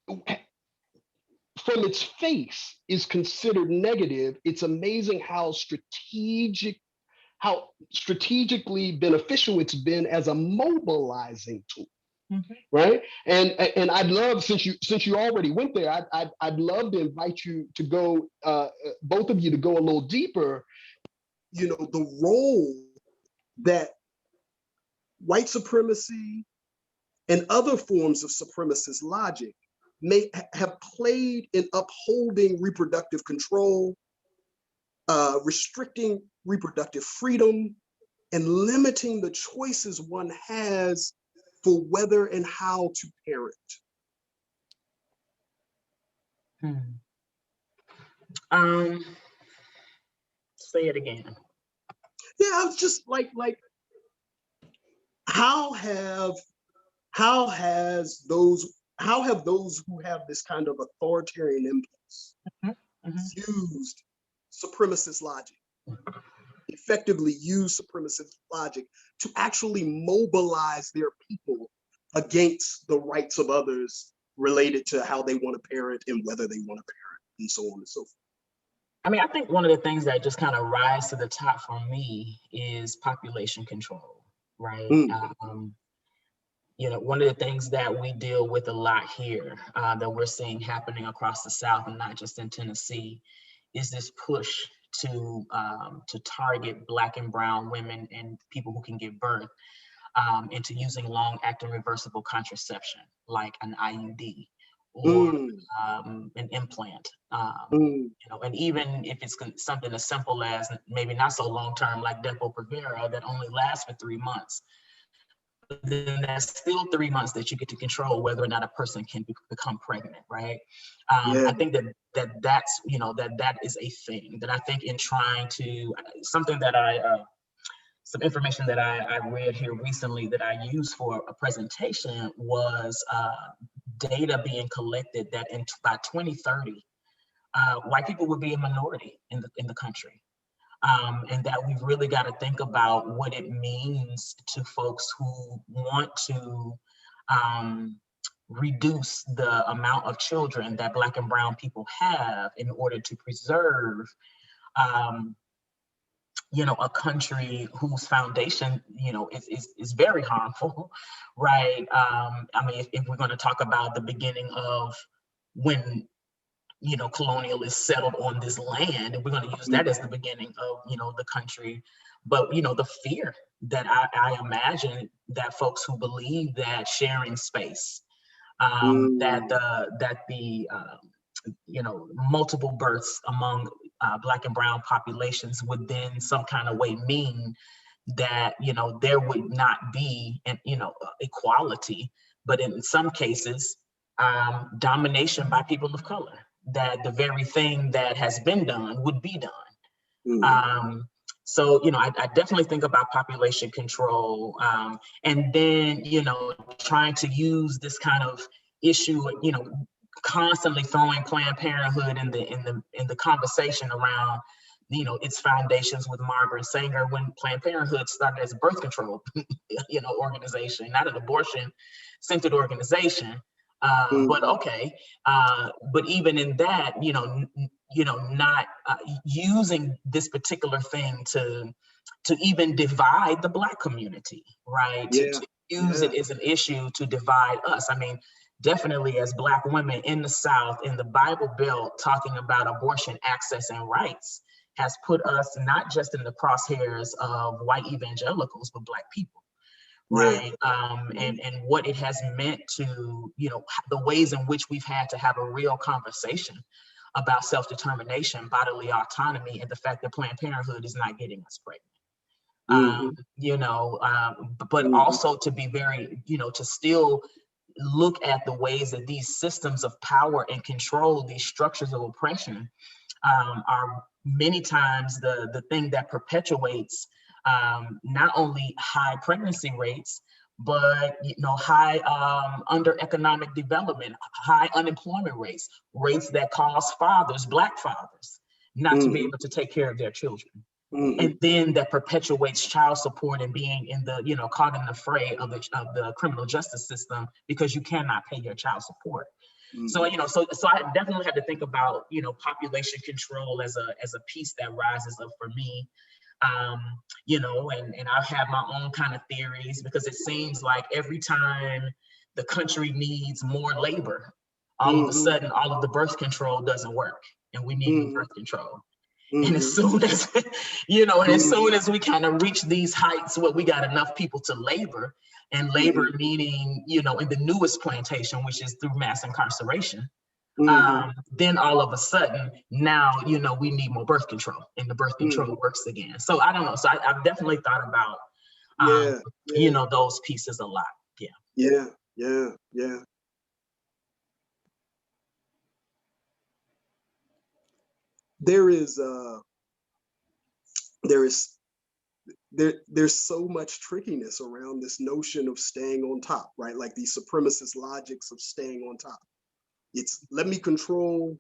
from its face is considered negative. It's amazing how strategically beneficial it's been as a mobilizing tool. Right. And I'd love, since you already went there, I'd love to invite you to go, both of you, to go a little deeper, the role that white supremacy and other forms of supremacist logic may have played in upholding reproductive control, restricting reproductive freedom, and limiting the choices one has for whether and how to parent? Say it again. Yeah, I was just like how have those who have this kind of authoritarian impulse used supremacist logic, effectively use supremacist logic to actually mobilize their people against the rights of others related to how they want to parent and whether they want to parent and so on and so forth? I mean, I think one of the things that just kind of rise to the top for me is population control, right? You know, one of the things that we deal with a lot here that we're seeing happening across the South and not just in Tennessee is this push to target Black and brown women and people who can give birth into using long-acting reversible contraception like an IUD or an implant. You know, and even if it's something as simple as maybe not so long-term like Depo-Provera that only lasts for 3 months, then that's still 3 months that you get to control whether or not a person can become pregnant, right? I think that's, you know, that is a thing that I think in trying to, something that some information that I read here recently that I used for a presentation was data being collected that by 2030, white people would be a minority in the country. And that we've really got to think about what it means to folks who want to reduce the amount of children that Black and brown people have in order to preserve, you know, a country whose foundation, you know, is very harmful, right? I mean, if we're going to talk about the beginning of when, you know, colonialists settled on this land, and we're going to use that as the beginning of, you know, the country. But, you know, the fear that I imagine that folks who believe that sharing space, that the you know, multiple births among Black and brown populations would then some kind of way mean that, you know, there would not be, you know, equality, but in some cases, domination by people of color, that the very thing that has been done would be done. So, you know, I definitely think about population control, and then, you know, trying to use this kind of issue, you know, constantly throwing Planned Parenthood in the conversation around, you know, its foundations with Margaret Sanger, when Planned Parenthood started as a birth control, you know, organization, not an abortion-centered organization. But okay, but even in that, you know, not using this particular thing to even divide the Black community, right? To use it as an issue to divide us. I mean, definitely as Black women in the South, in the Bible Belt, talking about abortion access and rights has put us not just in the crosshairs of white evangelicals, but Black people. Right. And what it has meant to, you know, the ways in which we've had to have a real conversation about self-determination, bodily autonomy, and the fact that Planned Parenthood is not getting us pregnant. You know, but also to be very, you know, to still look at the ways that these systems of power and control, these structures of oppression, are many times the thing that perpetuates not only high pregnancy rates, but, you know, high under economic development, high unemployment rates that cause fathers, Black fathers, not to be able to take care of their children. And then that perpetuates child support and being in the, you know, caught in the fray of the criminal justice system because you cannot pay your child support. So, you know, so I definitely had to think about, you know, population control as a piece that rises up for me. You know, and I have my own kind of theories, because it seems like every time the country needs more labor, all of a sudden, all of the birth control doesn't work, and we need new birth control. And as soon as, you know, and as soon as we kind of reach these heights where we got enough people to labor, and labor meaning, you know, in the newest plantation, which is through mass incarceration, then all of a sudden, now, you know, we need more birth control, and the birth control works again. So I don't know. So I've definitely thought about, you know, those pieces a lot. Yeah, yeah, yeah. There is there's so much trickiness around this notion of staying on top, right? Like these supremacist logics of staying on top. It's let me control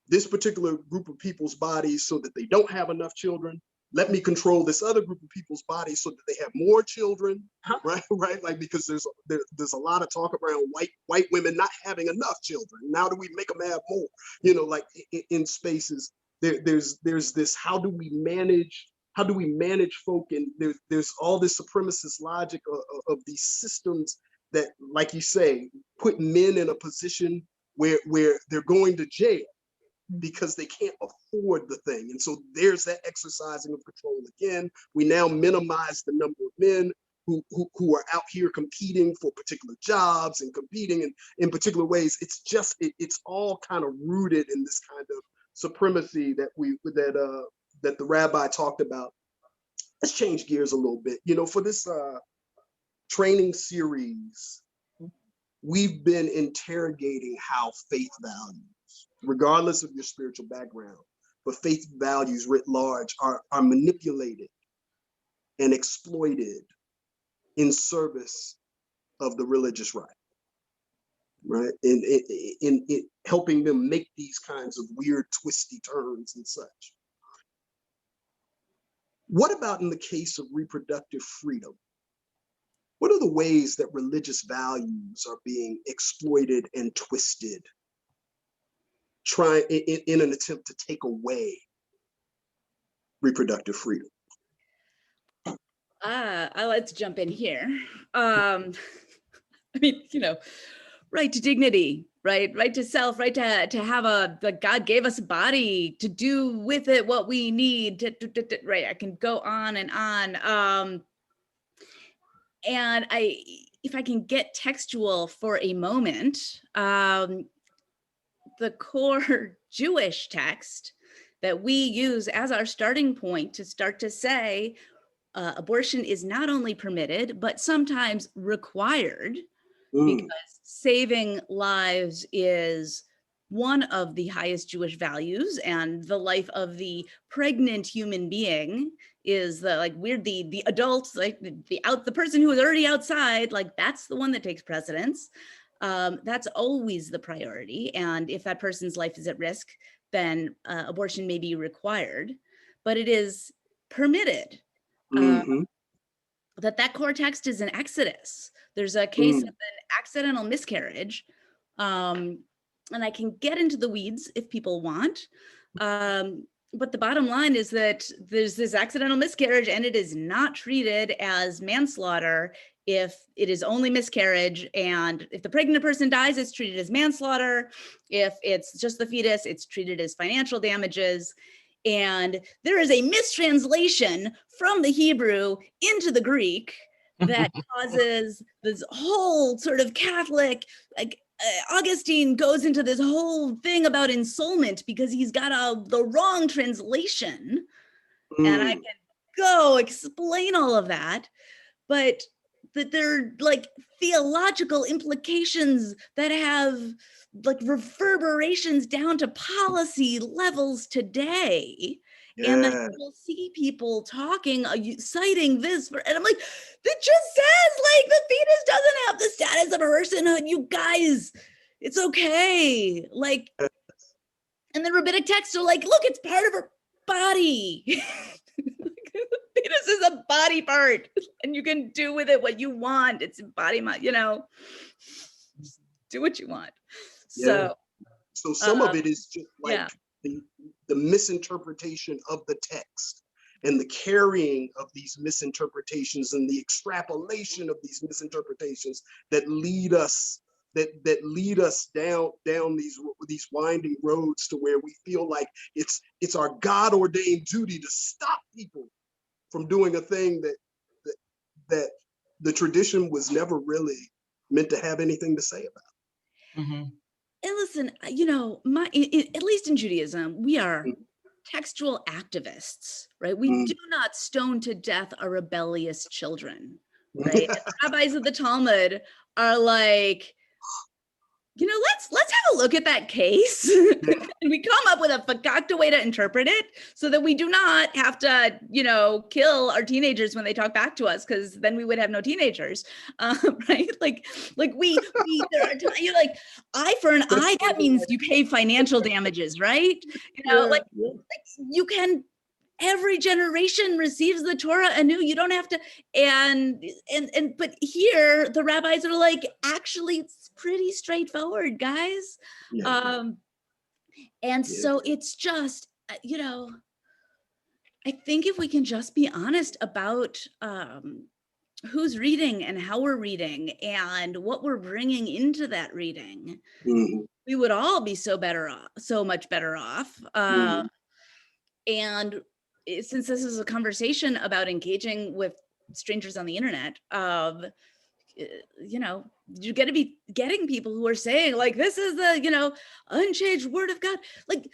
this particular group of people's bodies so that they don't have enough children. Let me control this other group of people's bodies so that they have more children, right? Right? Like because there's a lot of talk around white women not having enough children. Now do we make them have more? You know, like in spaces there's this how do we manage folk, and there's all this supremacist logic of these systems that, like you say, put men in a position where they're going to jail because they can't afford the thing. And so there's that exercising of control again. We now minimize the number of men who are out here competing for particular jobs and competing in particular ways. It's just, it's all kind of rooted in this kind of supremacy that the rabbi talked about. Let's change gears a little bit. You know, for this training series, we've been interrogating how faith values, regardless of your spiritual background, but faith values writ large are manipulated and exploited in service of the religious right, right? In helping them make these kinds of weird, twisty turns and such. What about in the case of reproductive freedom? What are the ways that religious values are being exploited and twisted, trying in an attempt to take away reproductive freedom? Let's jump in here. I mean, you know, right to dignity, right to self, right to have God gave us a body to do with it what we need, right? I can go on and on. And if I can get textual for a moment, the core Jewish text that we use as our starting point to start to say abortion is not only permitted, but sometimes required, because saving lives is one of the highest Jewish values, and the life of the pregnant human being is the adult, like the person who is already outside, like that's the one that takes precedence. That's always the priority. And if that person's life is at risk, then abortion may be required, but it is permitted. That core text is in Exodus. There's a case of an accidental miscarriage. And I can get into the weeds if people want. But the bottom line is that there's this accidental miscarriage and it is not treated as manslaughter if it is only miscarriage. And if the pregnant person dies, it's treated as manslaughter. If it's just the fetus, it's treated as financial damages. And there is a mistranslation from the Hebrew into the Greek that causes this whole sort of Catholic, like Augustine goes into this whole thing about ensoulment because he's got the wrong translation. And I can go explain all of that, but that there are like theological implications that have like reverberations down to policy levels today. Yeah. And then we'll see people talking, citing this, and I'm like, that just says like the fetus doesn't have the status of personhood, you guys, it's okay. Like, and the rabbinic texts are like, look, it's part of her body. Fetus is a body part and you can do with it what you want. It's embodiment, you know, just do what you want. So some of it is just like the misinterpretation of the text and the carrying of these misinterpretations and the extrapolation of these misinterpretations that lead us down these winding roads to where we feel like it's our God-ordained duty to stop people from doing a thing that the tradition was never really meant to have anything to say about. And listen, you know, at least in Judaism, we are textual activists, right? We do not stone to death our rebellious children, right? And rabbis of the Talmud are like, you know, let's have a look at that case. And we come up with a fakakta way to interpret it so that we do not have to, you know, kill our teenagers when they talk back to us, because then we would have no teenagers, right? Like there are you're like, eye for an eye, that means you pay financial damages, right? You know, like you can, every generation receives the Torah anew. You don't have to, but here the rabbis are like, actually, it's pretty straightforward, guys. And so it's just, you know, I think if we can just be honest about who's reading and how we're reading and what we're bringing into that reading, we would all be so much better off. And since this is a conversation about engaging with strangers on the internet, you know, you got to be getting people who are saying like, this is the, you know, unchanged word of God. Like,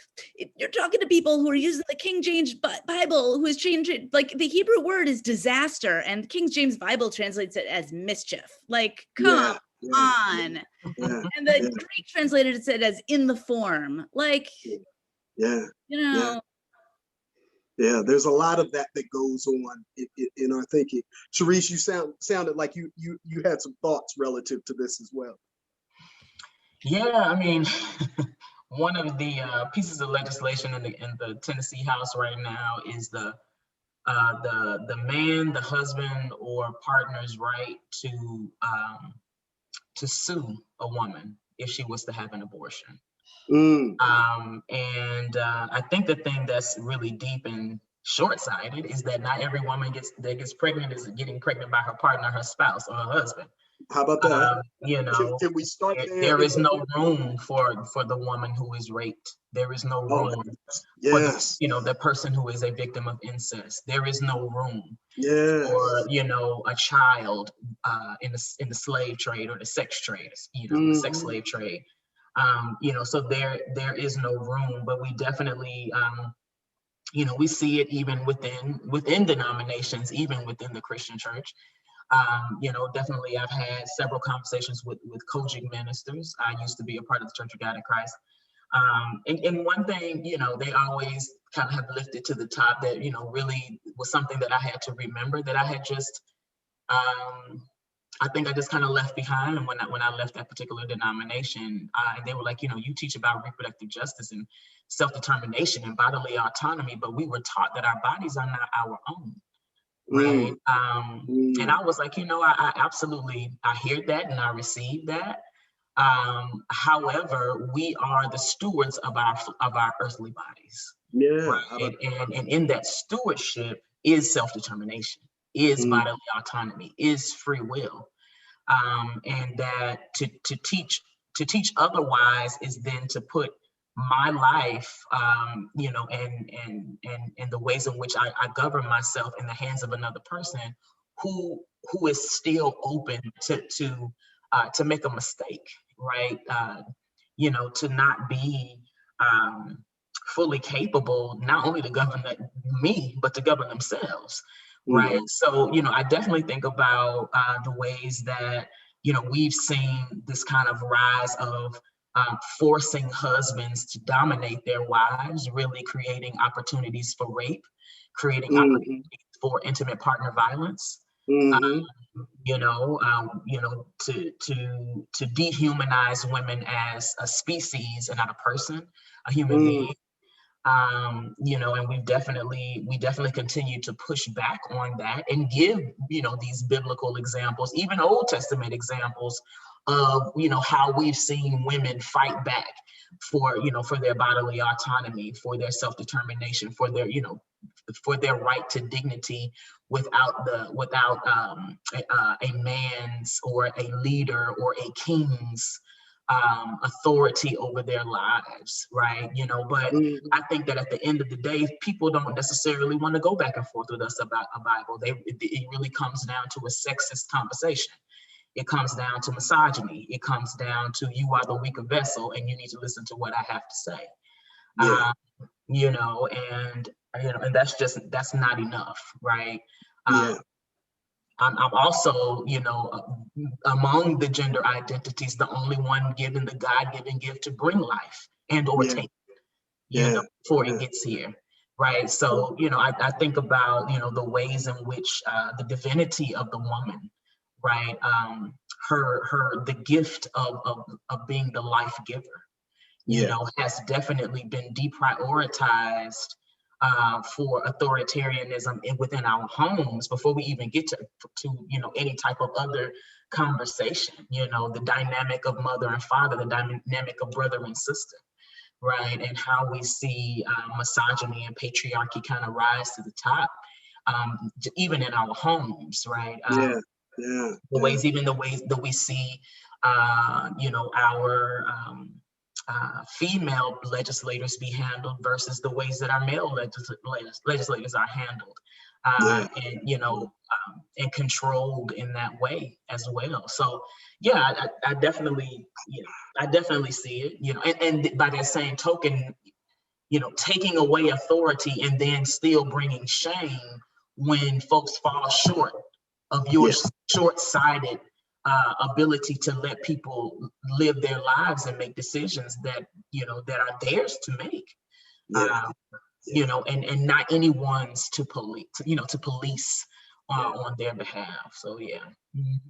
you're talking to people who are using the King James Bible, who is changing, like the Hebrew word is disaster and King James Bible translates it as mischief. Like, come on. And the Greek translated it as in the form. Like, you know. Yeah, there's a lot of that goes on in our thinking. Sharice, you sounded like you had some thoughts relative to this as well. Yeah, I mean, one of the pieces of legislation in the Tennessee House right now is the man, the husband or partner's right to sue a woman if she was to have an abortion. I think the thing that's really deep and short-sighted is that not every woman that gets pregnant is getting pregnant by her partner, her spouse, or her husband. How about that? You know, can we start there? There is no room for the woman who is raped. There is no room for the person who is a victim of incest. There is no room for, you know, a child in the slave trade or the sex trade, you know, the sex slave trade. You know, so there is no room, but we definitely, you know, we see it even within denominations, even within the Christian church. You know, definitely I've had several conversations with Kojic ministers. I used to be a part of the Church of God in Christ. And one thing, you know, they always kind of have lifted to the top that, you know, really was something that I had to remember, that I had just, I think I just kind of left behind when I left that particular denomination. And they were like, you know, you teach about reproductive justice and self-determination and bodily autonomy, but we were taught that our bodies are not our own. Right. And I was like, you know, I absolutely, I hear that and I receive that. However, we are the stewards of our earthly bodies. Right? And in that stewardship is self-determination, is bodily autonomy, is free will. And that to teach otherwise is then to put my life, you know, and the ways in which I govern myself in the hands of another person who is still open to make a mistake, right? You know, to not be fully capable, not only to govern me, but to govern themselves, right? So, you know, I definitely think about the ways that, you know, we've seen this kind of rise of forcing husbands to dominate their wives, really creating opportunities for rape, creating opportunities for intimate partner violence. You know, to dehumanize women as a species and not a person, a human being. You know, and we definitely continue to push back on that and give, you know, these biblical examples, even Old Testament examples of, you know, how we've seen women fight back for, you know, for their bodily autonomy, for their self-determination, for their, you know, for their right to dignity without a man's or a leader or a king's authority over their lives, right? You know, but I think that at the end of the day, people don't necessarily want to go back and forth with us about a Bible. It really comes down to a sexist conversation. It comes down to misogyny. It comes down to you are the weaker vessel and you need to listen to what I have to say. You know, and that's not enough, right? I'm also, you know, among the gender identities, the only one given the God-given gift to bring life and or take, before it gets here. Right. So, I think about, the ways in which the divinity of the woman, right, the gift of being the life giver, has definitely been deprioritized for authoritarianism within our homes before we even get to any type of other conversation. The dynamic of mother and father, the dynamic of brother and sister, right, and how we see misogyny and patriarchy kind of rise to the top, even in our homes, right? The ways that we see, our female legislators be handled versus the ways that our male legislators are handled, and controlled in that way as well. So, I definitely see it, and by that same token, taking away authority and then still bringing shame when folks fall short of your short-sighted ability to let people live their lives and make decisions that are theirs to make. And not anyone's to police on their behalf. So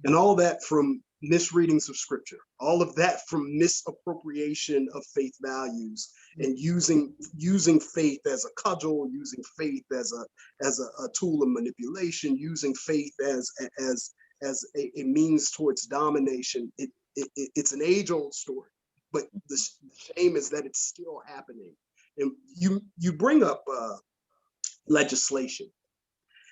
and all that from misreadings of scripture, all of that from misappropriation of faith values, and using faith as a cudgel, using faith as a tool of manipulation, using faith as a means towards domination. It's an age-old story, but the shame is that it's still happening. And you bring up legislation.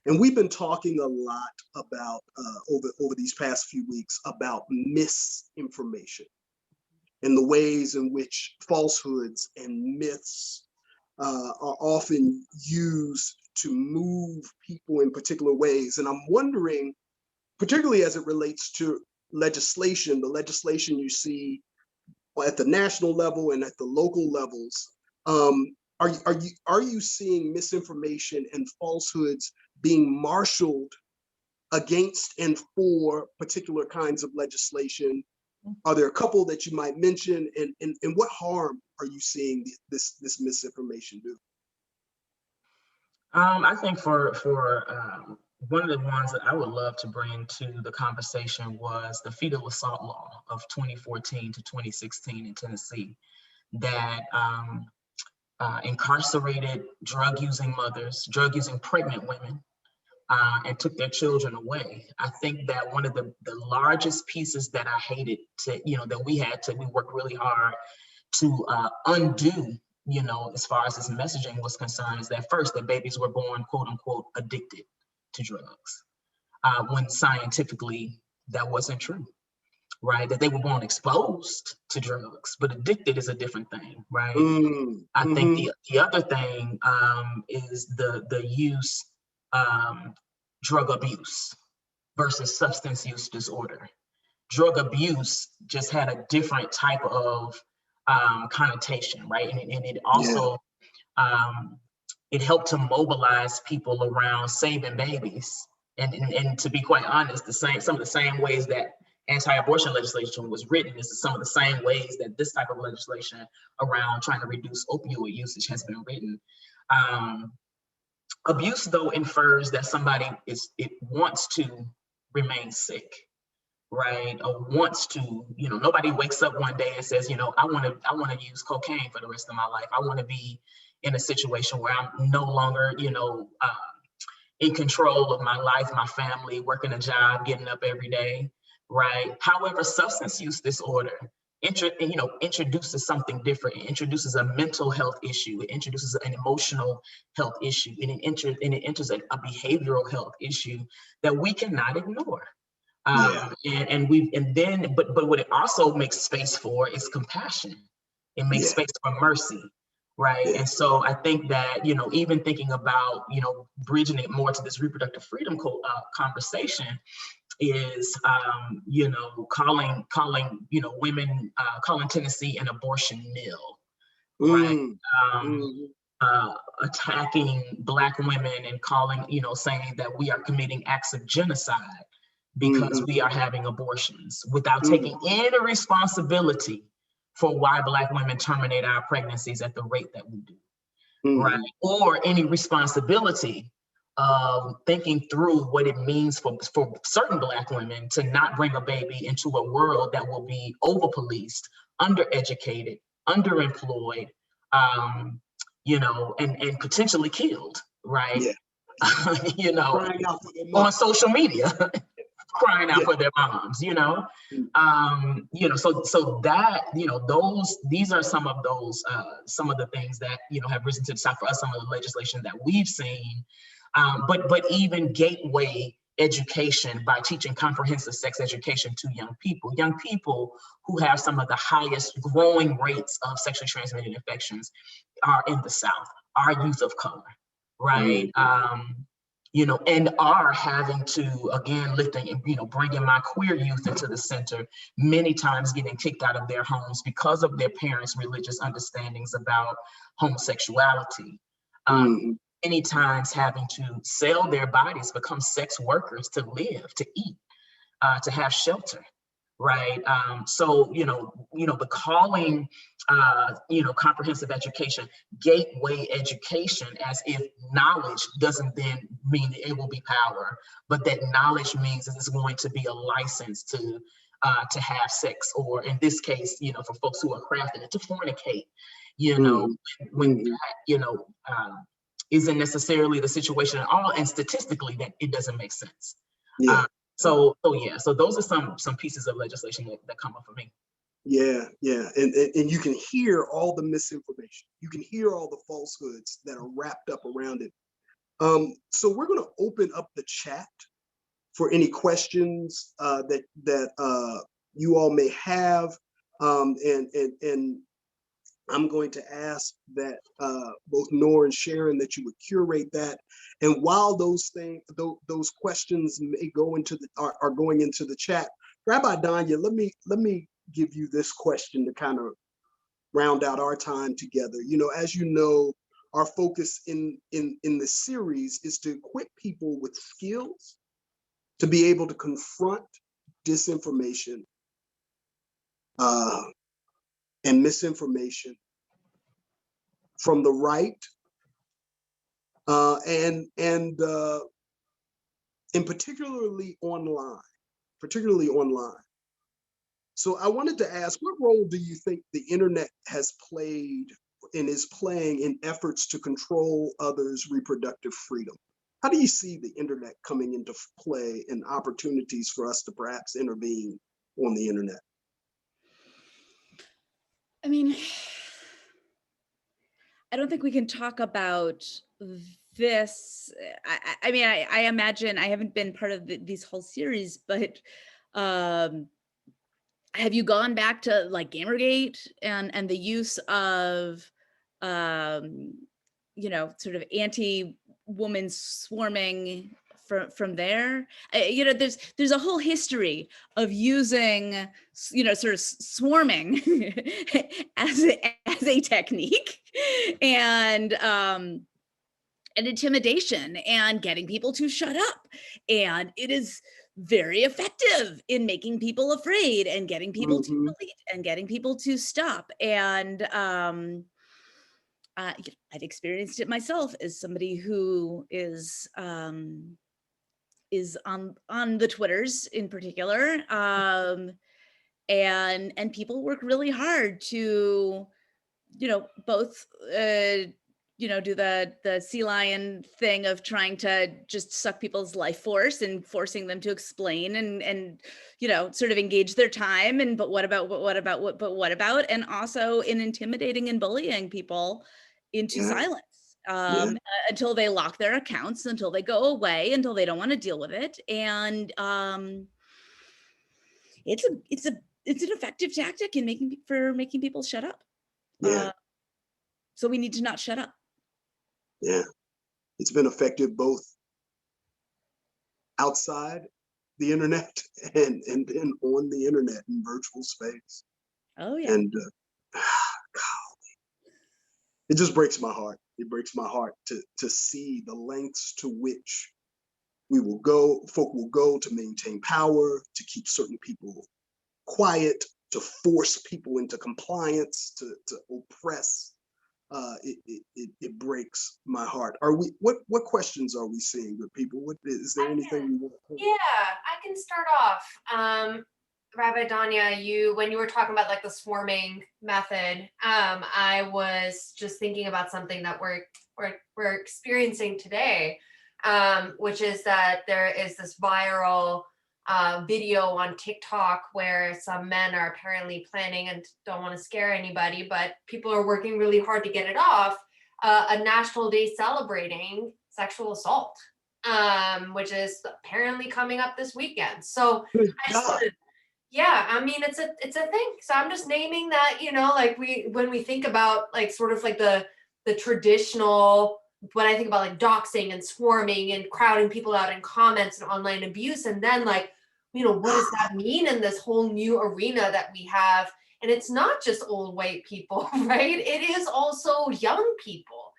And we've been talking a lot about over these past few weeks about misinformation and the ways in which falsehoods and myths are often used to move people in particular ways. And I'm wondering, particularly as it relates to legislation, the legislation you see at the national level and at the local levels, are you seeing misinformation and falsehoods being marshaled against and for particular kinds of legislation? Are there a couple that you might mention, and what harm are you seeing this misinformation do? I think for one of the ones that I would love to bring to the conversation was the fetal assault law of 2014 to 2016 in Tennessee that incarcerated drug-using mothers, drug-using pregnant women, and took their children away. I think that one of the largest pieces that I hated to, that we worked really hard to undo, as far as this messaging was concerned, is that first, that babies were born, quote unquote, addicted to drugs, when scientifically that wasn't true. Right, that they were born exposed to drugs, but addicted is a different thing, right? I think the other thing is the use, drug abuse versus substance use disorder. Drug abuse just had a different type of connotation, right? And it also it helped to mobilize people around saving babies, and to be quite honest, some of the same ways that anti-abortion legislation was written is some of the same ways that this type of legislation around trying to reduce opioid usage has been written. Abuse, though, infers that somebody wants to remain sick, right? Or wants to, nobody wakes up one day and says, I want to use cocaine for the rest of my life. I want to be in a situation where I'm no longer, in control of my life, my family, working a job, getting up every day. Right. However, substance use disorder, introduces something different. It introduces a mental health issue. It introduces an emotional health issue, and it enters a behavioral health issue that we cannot ignore. But what it also makes space for is compassion. It makes space for mercy. Right. And so I think that, even thinking about, bridging it more to this reproductive freedom conversation is, calling women, calling Tennessee an abortion mill, right? Attacking Black women and calling, saying that we are committing acts of genocide because we are having abortions without taking any responsibility for why Black women terminate our pregnancies at the rate that we do, right? Or any responsibility of thinking through what it means for certain Black women to not bring a baby into a world that will be over-policed, undereducated, underemployed, you know, and potentially killed, right? Yeah. You know, Crying out for their on mom. social media, crying out for their moms, you know? You know, so that, you know, these are some of those, some of the things that, you know, have risen to the top for us, some of the legislation that we've seen. But even gateway education by teaching comprehensive sex education to young people who have some of the highest growing rates of sexually transmitted infections are in the South, our youth of color, right? You know, and are having to, again, lifting and, you know, bringing my queer youth into the center, many times getting kicked out of their homes because of their parents' religious understandings about homosexuality. Many times having to sell their bodies, become sex workers to live, to eat, to have shelter, right? So, you know, the calling, you know, comprehensive education, gateway education, as if knowledge doesn't then mean that it will be power, but that knowledge means that it's going to be a license to have sex, or in this case, you know, for folks who are crafting it, to fornicate, you know, when that, you know, isn't necessarily the situation at all, and statistically that it doesn't make sense. So those are some pieces of legislation that come up for me. Yeah, and you can hear all the misinformation. You can hear all the falsehoods that are wrapped up around it. So we're going to open up the chat for any questions that you all may have, and I'm going to ask that both Nora and Sharon, that you would curate that. And while those questions may go into are going into the chat, Rabbi Danya, let me give you this question to kind of round out our time together. You know, as you know, our focus in the series is to equip people with skills to be able to confront disinformation and misinformation from the right, and particularly online. So I wanted to ask, what role do you think the internet has played and is playing in efforts to control others' reproductive freedom? How do you see the internet coming into play and opportunities for us to perhaps intervene on the internet? I mean, I don't think we can talk about this. I mean, I imagine, I haven't been part of these whole series, but have you gone back to like Gamergate and the use of, you know, sort of anti-woman swarming from there? You know, there's a whole history of using, you know, sort of swarming as a technique, and intimidation, and getting people to shut up, and it is very effective in making people afraid and getting people to delete and getting people to stop. And I've experienced it myself as somebody who is on the Twitters in particular, and people work really hard to, you know, both you know, do the sea lion thing of trying to just suck people's life force and forcing them to explain and you know, sort of engage their time, and but what about, and also in intimidating and bullying people into silence, until they lock their accounts, until they go away, until they don't want to deal with it. And it's an effective tactic in making people shut up. So we need to not shut up. Yeah, it's been effective both outside the internet and then on the internet in virtual space. Oh yeah. And it just breaks my heart. It breaks my heart to see the lengths to which folk will go to maintain power, to keep certain people quiet, to force people into compliance, to oppress. It breaks my heart. What questions are we seeing, good people? Is there anything we want to? Yeah, I can start off. Rabbi Danya, when you were talking about like the swarming method, I was just thinking about something that we're experiencing today, which is that there is this viral video on TikTok where some men are apparently planning, and don't want to scare anybody, but people are working really hard to get it off, a national day celebrating sexual assault, which is apparently coming up this weekend. So I just wanted, yeah, I mean, it's a thing. So I'm just naming that, like when we think about like sort of like the traditional, when I think about like doxing and swarming and crowding people out in comments and online abuse, and then like, what does that mean in this whole new arena that we have? And it's not just old white people, right? It is also young people.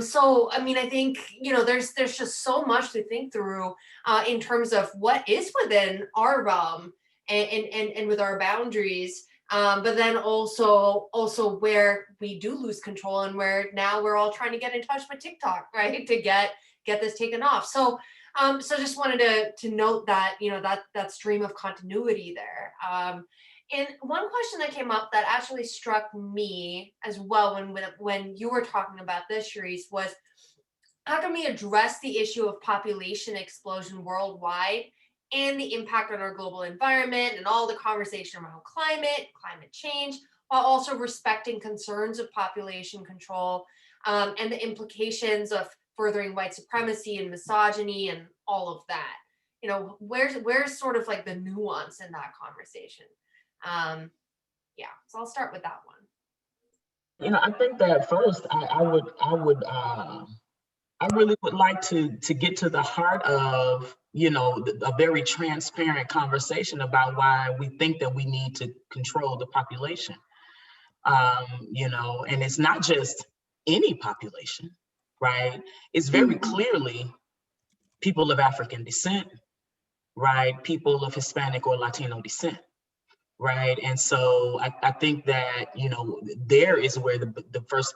So I mean, I think there's just so much to think through in terms of what is within our realm and with our boundaries, but then also where we do lose control, and where now we're all trying to get in touch with TikTok, right, to get this taken off. So just wanted to note that that stream of continuity there. And one question that came up that actually struck me as well when you were talking about this, Cherise, was how can we address the issue of population explosion worldwide and the impact on our global environment and all the conversation around climate change, while also respecting concerns of population control, and the implications of furthering white supremacy and misogyny and all of that. Where's sort of like the nuance in that conversation? Yeah, so I'll start with that one. I think that first I really would like to get to the heart of, a very transparent conversation about why we think that we need to control the population. And it's not just any population, right? It's very clearly people of African descent, right? People of Hispanic or Latino descent. Right. And so I think that, there is where the first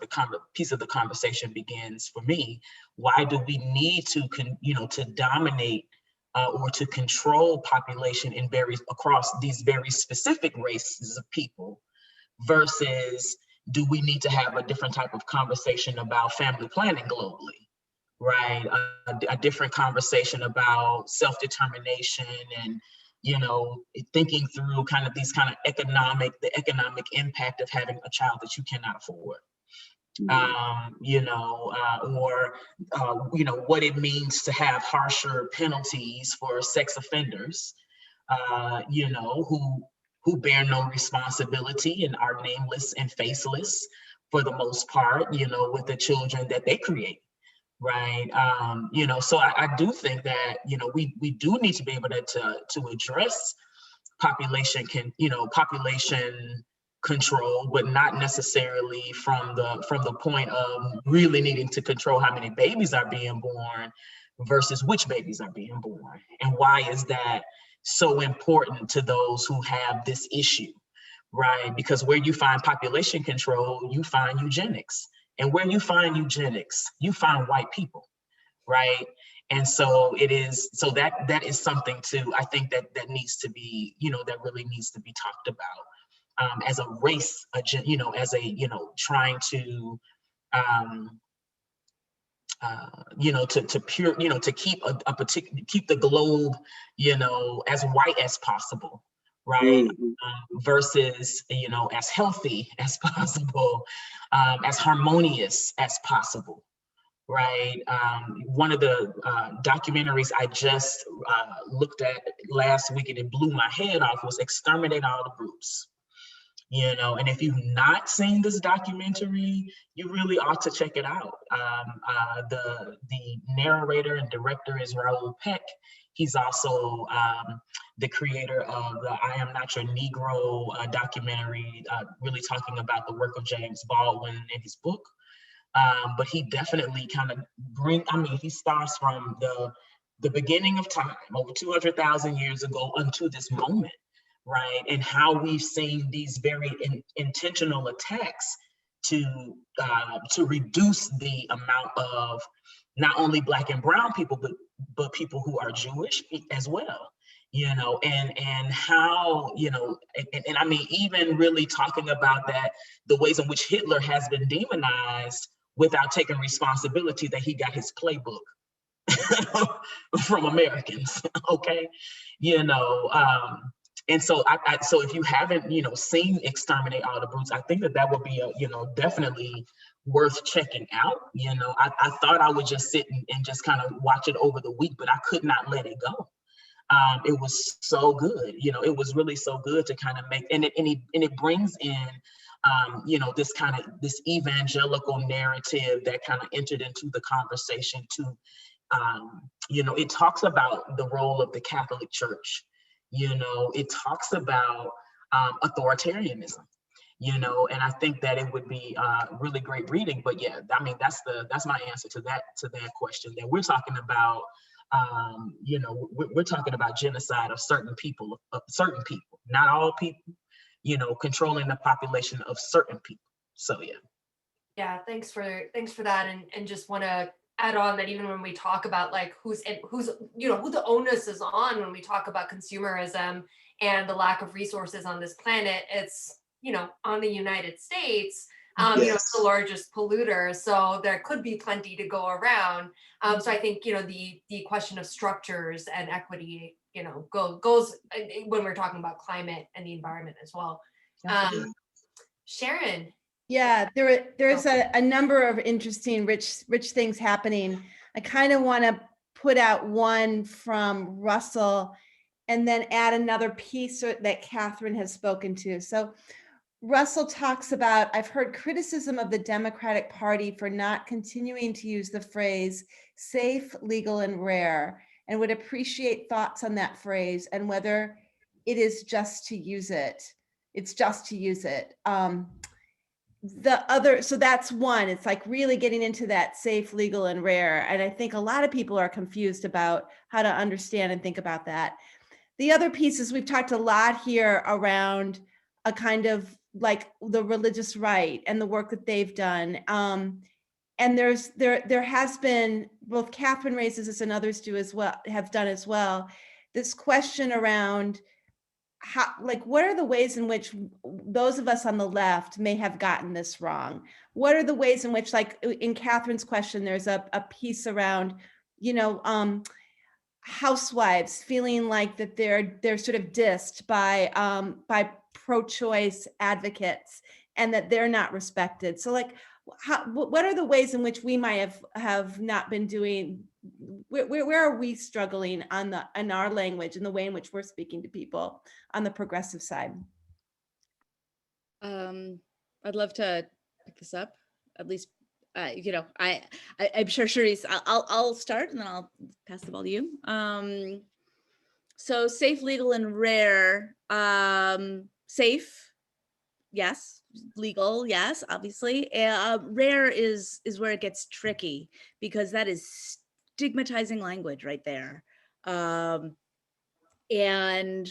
piece of the conversation begins for me. Why do we need to, to dominate or to control population across these very specific races of people, versus do we need to have a different type of conversation about family planning globally? Right. A different conversation about self-determination and, thinking through the economic impact of having a child that you cannot afford, what it means to have harsher penalties for sex offenders, who bear no responsibility and are nameless and faceless for the most part, with the children that they create. Right. So I do think that, we do need to be able to address population control, but not necessarily from the point of really needing to control how many babies are being born versus which babies are being born. And why is that so important to those who have this issue? Right. Because where you find population control, you find eugenics. And where you find eugenics, you find white people, right? And so that is something too, I think that needs to be, that really needs to be talked about as a race, trying to, to keep the globe, as white as possible. Right. Versus, as healthy as possible, as harmonious as possible. Right. One of the documentaries I just looked at last week and it blew my head off was Exterminate All the Groups. And if you've not seen this documentary, you really ought to check it out. The narrator and director is Raul Peck. He's also the creator of the I Am Not Your Negro documentary, really talking about the work of James Baldwin in his book. But he definitely he starts from the the beginning of time, over 200,000 years ago, unto this moment, right? And how we've seen these very intentional attacks to reduce the amount of not only Black and brown people, but people who are Jewish as well, you know, and how, you know, and I mean, even really talking about that, the ways in which Hitler has been demonized without taking responsibility that he got his playbook from Americans, okay, you know, and so so if you haven't, you know, seen Exterminate All the Brutes, I think that would be a, you know, definitely worth checking out. You know, I thought I would just sit and just kind of watch it over the week, but I could not let it go. It was so good, you know, it was really so good to kind of make, and it brings in, you know, this evangelical narrative that kind of entered into the conversation too. You know, it talks about the role of the Catholic Church. You know, it talks about authoritarianism. You know, and I think that it would be really great reading. But yeah, I mean, that's my answer to that question. That we're talking about, you know, we're talking about genocide of certain people, not all people. You know, controlling the population of certain people. So yeah. Yeah, thanks for that, and just want to add on that even when we talk about like who's you know, who the onus is on when we talk about consumerism and the lack of resources on this planet, it's, you know, on the United States. Yes. You know, it's the largest polluter, so there could be plenty to go around. So I think, you know, the question of structures and equity, you know, goes when we're talking about climate and the environment as well. Sharon. Yeah, there's a number of interesting, rich things happening. I kind of want to put out one from Russell and then add another piece that Catherine has spoken to. So Russell talks about, I've heard criticism of the Democratic Party for not continuing to use the phrase safe, legal, and rare, and would appreciate thoughts on that phrase and whether it is just to use it. It's just to use it. So that's one. It's like really getting into that safe, legal, and rare. And I think a lot of people are confused about how to understand and think about that. The other piece is we've talked a lot here around a kind of like the religious right and the work that they've done. And there has been, both Catherine raises this and others do as well, have done as well, this question around how, like, what are the ways in which those of us on the left may have gotten this wrong? What are the ways in which, like in Catherine's question, there's a piece around, you know, housewives feeling like that they're sort of dissed by pro-choice advocates and that they're not respected. So like, what are the ways in which we might have not been doing, where are we struggling in our language and the way in which we're speaking to people on the progressive side? I'd love to pick this up, at least, you know, I'm sure Charisse, I'll start and then I'll pass the ball to you. So safe, legal, and rare. Safe, yes. Legal, yes, obviously. Rare is where it gets tricky because that is stigmatizing language right there. And you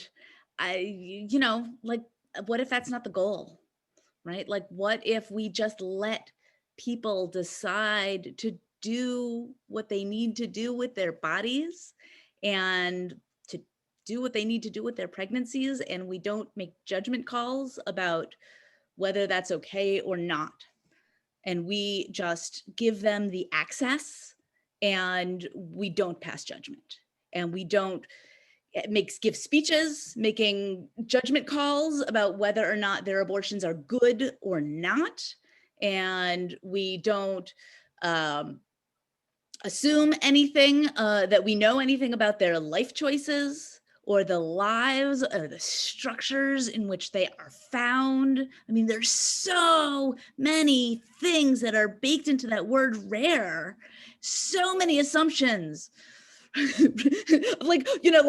know, like, what if that's not the goal, right? Like, what if we just let people decide to do what they need to do with their bodies and to do what they need to do with their pregnancies, and we don't make judgment calls about whether that's okay or not. And we just give them the access and we don't pass judgment. And we don't give speeches, making judgment calls about whether or not their abortions are good or not. And we don't assume anything, that we know anything about their life choices or the lives or the structures in which they are found. I mean, there's so many things that are baked into that word rare, so many assumptions. like, you know,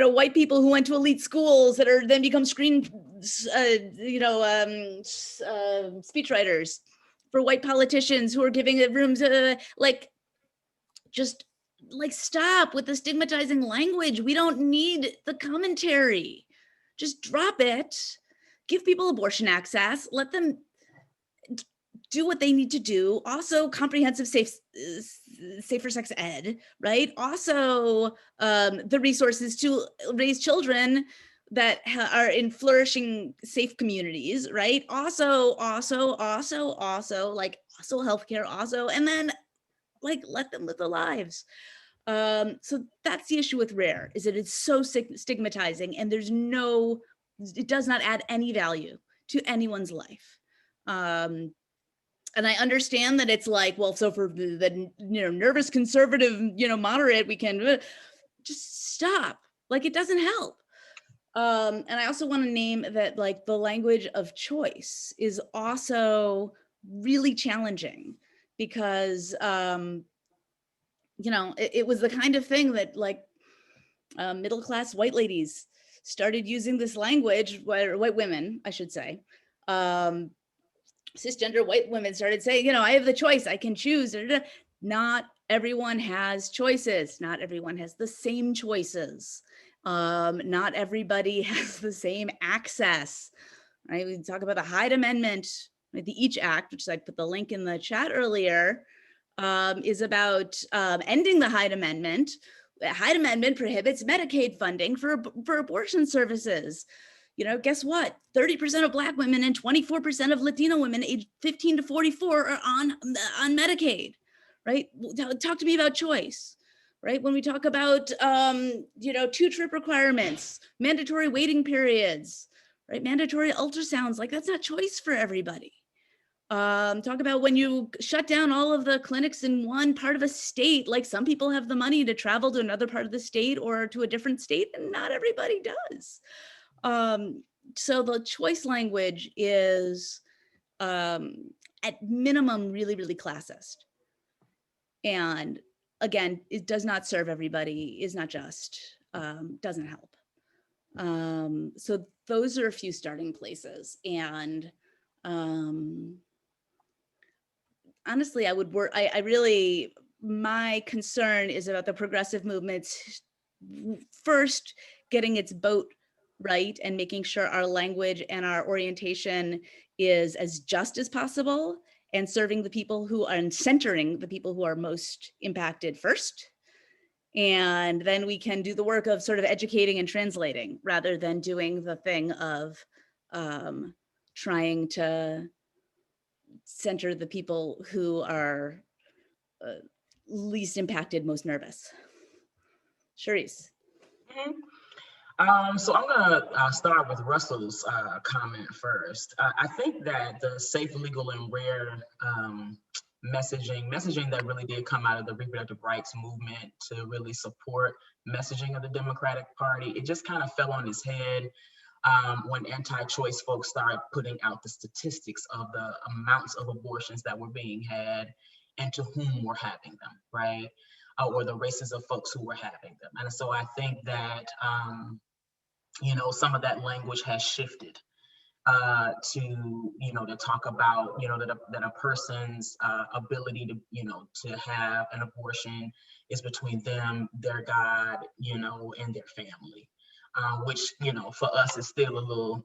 white people who went to elite schools that are then become speechwriters for white politicians who are giving rooms, like, just like, stop with the stigmatizing language. We don't need the commentary. Just drop it. Give people abortion access. Let them do what they need to do. Also, comprehensive safer sex ed, right? Also, the resources to raise children that are in flourishing, safe communities, right? Also healthcare, also, and then like let them live their lives. So that's the issue with rare, is that it's so stigmatizing, and it does not add any value to anyone's life. And I understand that it's like, well, so for the nervous conservative, moderate, we can just stop. Like, it doesn't help. And I also want to name that, like, the language of choice is also really challenging, because it was the kind of thing that, like, middle-class white ladies started using this language, white women, I should say. Cisgender white women started saying, I have the choice, I can choose. Not everyone has choices. Not everyone has the same choices. Not everybody has the same access, right? We talk about the Hyde Amendment, right? The EACH Act, which I put the link in the chat earlier, is about ending the Hyde Amendment. The Hyde Amendment prohibits Medicaid funding for abortion services. Guess what? 30% of Black women and 24% of Latino women aged 15 to 44 are on Medicaid, right? Talk to me about choice, right? When we talk about, 2-trip requirements, mandatory waiting periods, right? Mandatory ultrasounds, like, that's not choice for everybody. Talk about when you shut down all of the clinics in one part of a state, like, some people have the money to travel to another part of the state or to a different state, and not everybody does. So the choice language is, at minimum, really, really classist. And again, it does not serve everybody, is not just, doesn't help. So those are a few starting places. And honestly, my concern is about the progressive movements first getting its boat right and making sure our language and our orientation is as just as possible, and serving the people who are, and centering the people who are most impacted first. And then we can do the work of sort of educating and translating, rather than doing the thing of trying to center the people who are least impacted, most nervous. Charisse. So I'm gonna start with Russell's comment first. I think that the safe, legal, and rare messaging that really did come out of the reproductive rights movement to really support messaging of the Democratic Party, it just kind of fell on its head when anti-choice folks started putting out the statistics of the amounts of abortions that were being had and to whom were having them, right? Or the races of folks who were having them. And so I think that some of that language has shifted to talk about, that a person's ability to have an abortion is between them, their God, and their family, which, for us is still a little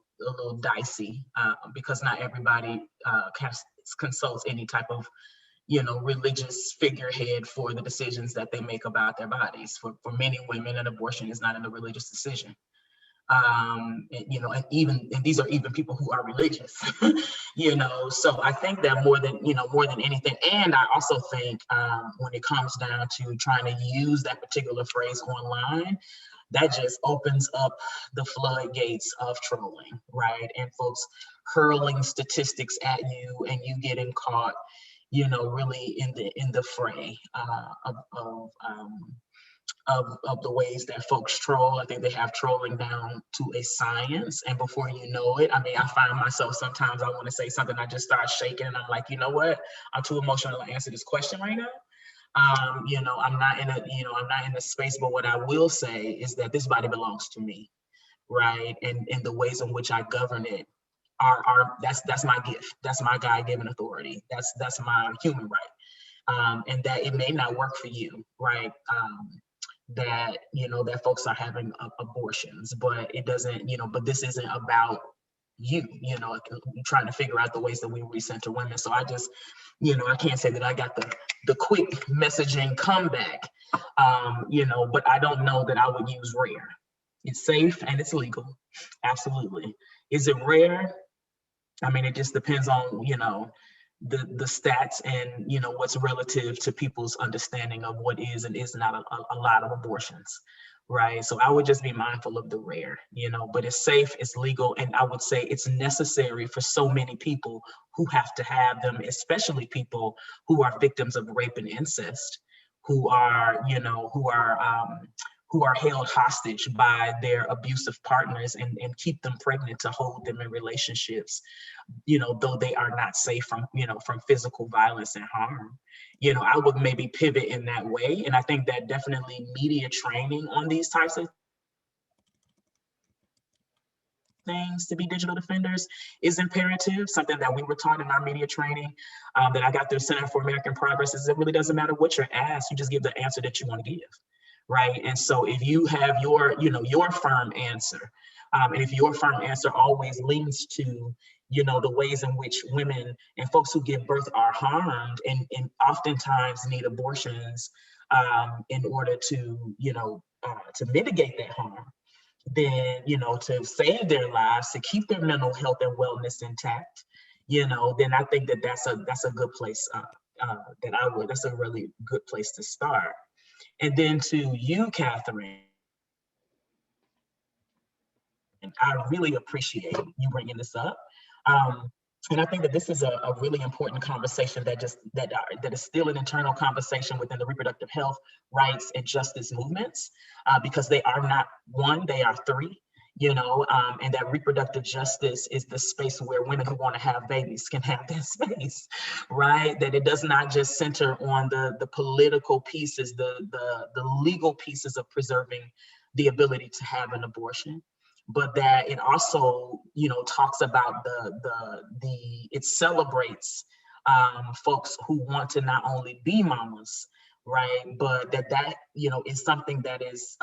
dicey because not everybody consults any type of religious figurehead for the decisions that they make about their bodies. For many women, an abortion is not a religious decision. And these are even people who are religious, so I think that more than anything, and I also think when it comes down to trying to use that particular phrase online, that just opens up the floodgates of trolling, right? And folks hurling statistics at you and you getting caught, really in the fray of the ways that folks troll. I think they have trolling down to a science, and before you know it, I mean, I find myself sometimes I want to say something, I just start shaking, and I'm like, you know what? I'm too emotional to answer this question right now. I'm not in a space, but what I will say is that this body belongs to me, right? And the ways in which I govern it are that's my gift. That's my God-given authority. That's my human right. and that it may not work for you, right? That, you know, that folks are having abortions, but it doesn't, you know, but this isn't about you, you know, trying to figure out the ways that we recenter women. So I just, you know, I can't say that I got the quick messaging comeback, you know, but I don't know that I would use rare. It's safe and it's legal. Absolutely. Is it rare? I mean, it just depends on, you know, the stats and, you know, what's relative to people's understanding of what is and is not a lot of abortions, right? So I would just be mindful of the rare, you know, but it's safe, it's legal, and I would say it's necessary for so many people who have to have them, especially people who are victims of rape and incest, who are, you know, who are held hostage by their abusive partners and keep them pregnant to hold them in relationships, you know, though they are not safe from, you know, from physical violence and harm. You know, I would maybe pivot in that way. And I think that definitely media training on these types of things to be digital defenders is imperative. Something that we were taught in our media training that I got through Center for American Progress is it really doesn't matter what you're asked, you just give the answer that you want to give. Right. And so if you have your, you know, your firm answer, and if your firm answer always leans to, you know, the ways in which women and folks who give birth are harmed and oftentimes need abortions in order to, you know, to mitigate that harm, then, you know, to save their lives, to keep their mental health and wellness intact, you know, then I think that that's a good place that's a really good place to start. And then to you, Catherine, I really appreciate you bringing this up. And I think that this is a really important conversation that is still an internal conversation within the reproductive health, rights, and justice movements, because they are not one, they are three. You know, and that reproductive justice is the space where women who want to have babies can have that space, right? That it does not just center on the political pieces, the legal pieces of preserving the ability to have an abortion, but that it also, you know, talks about it celebrates folks who want to not only be mamas, right, but that you know is something that is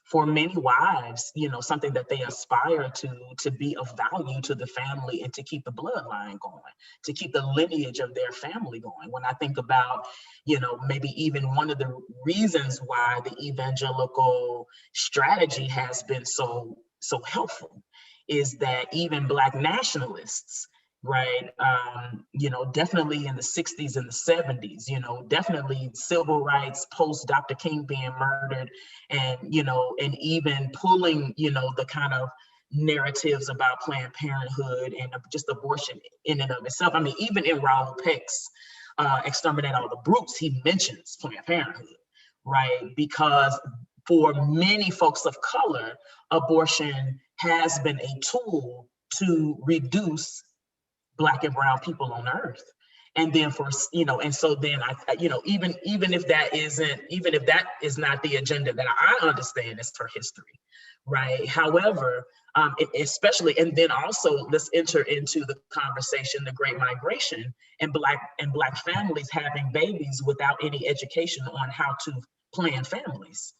for many wives, you know, something that they aspire to be of value to the family and to keep the bloodline going, to keep the lineage of their family going. When I think about, you know, maybe even one of the reasons why the evangelical strategy has been so helpful is that even Black nationalists, right, you know, definitely in the 60s and the 70s, you know, definitely civil rights post Dr. King being murdered, and, you know, and even pulling, you know, the kind of narratives about Planned Parenthood and just abortion in and of itself. I mean, even in Raoul Peck's Exterminate All the Brutes, he mentions Planned Parenthood, right? Because for many folks of color, abortion has been a tool to reduce Black and brown people on earth. And then for, you know, and so then you know, even if that is not the agenda that I understand is for history, right? However, especially, and then also let's enter into the conversation, the Great Migration and Black families having babies without any education on how to plan families.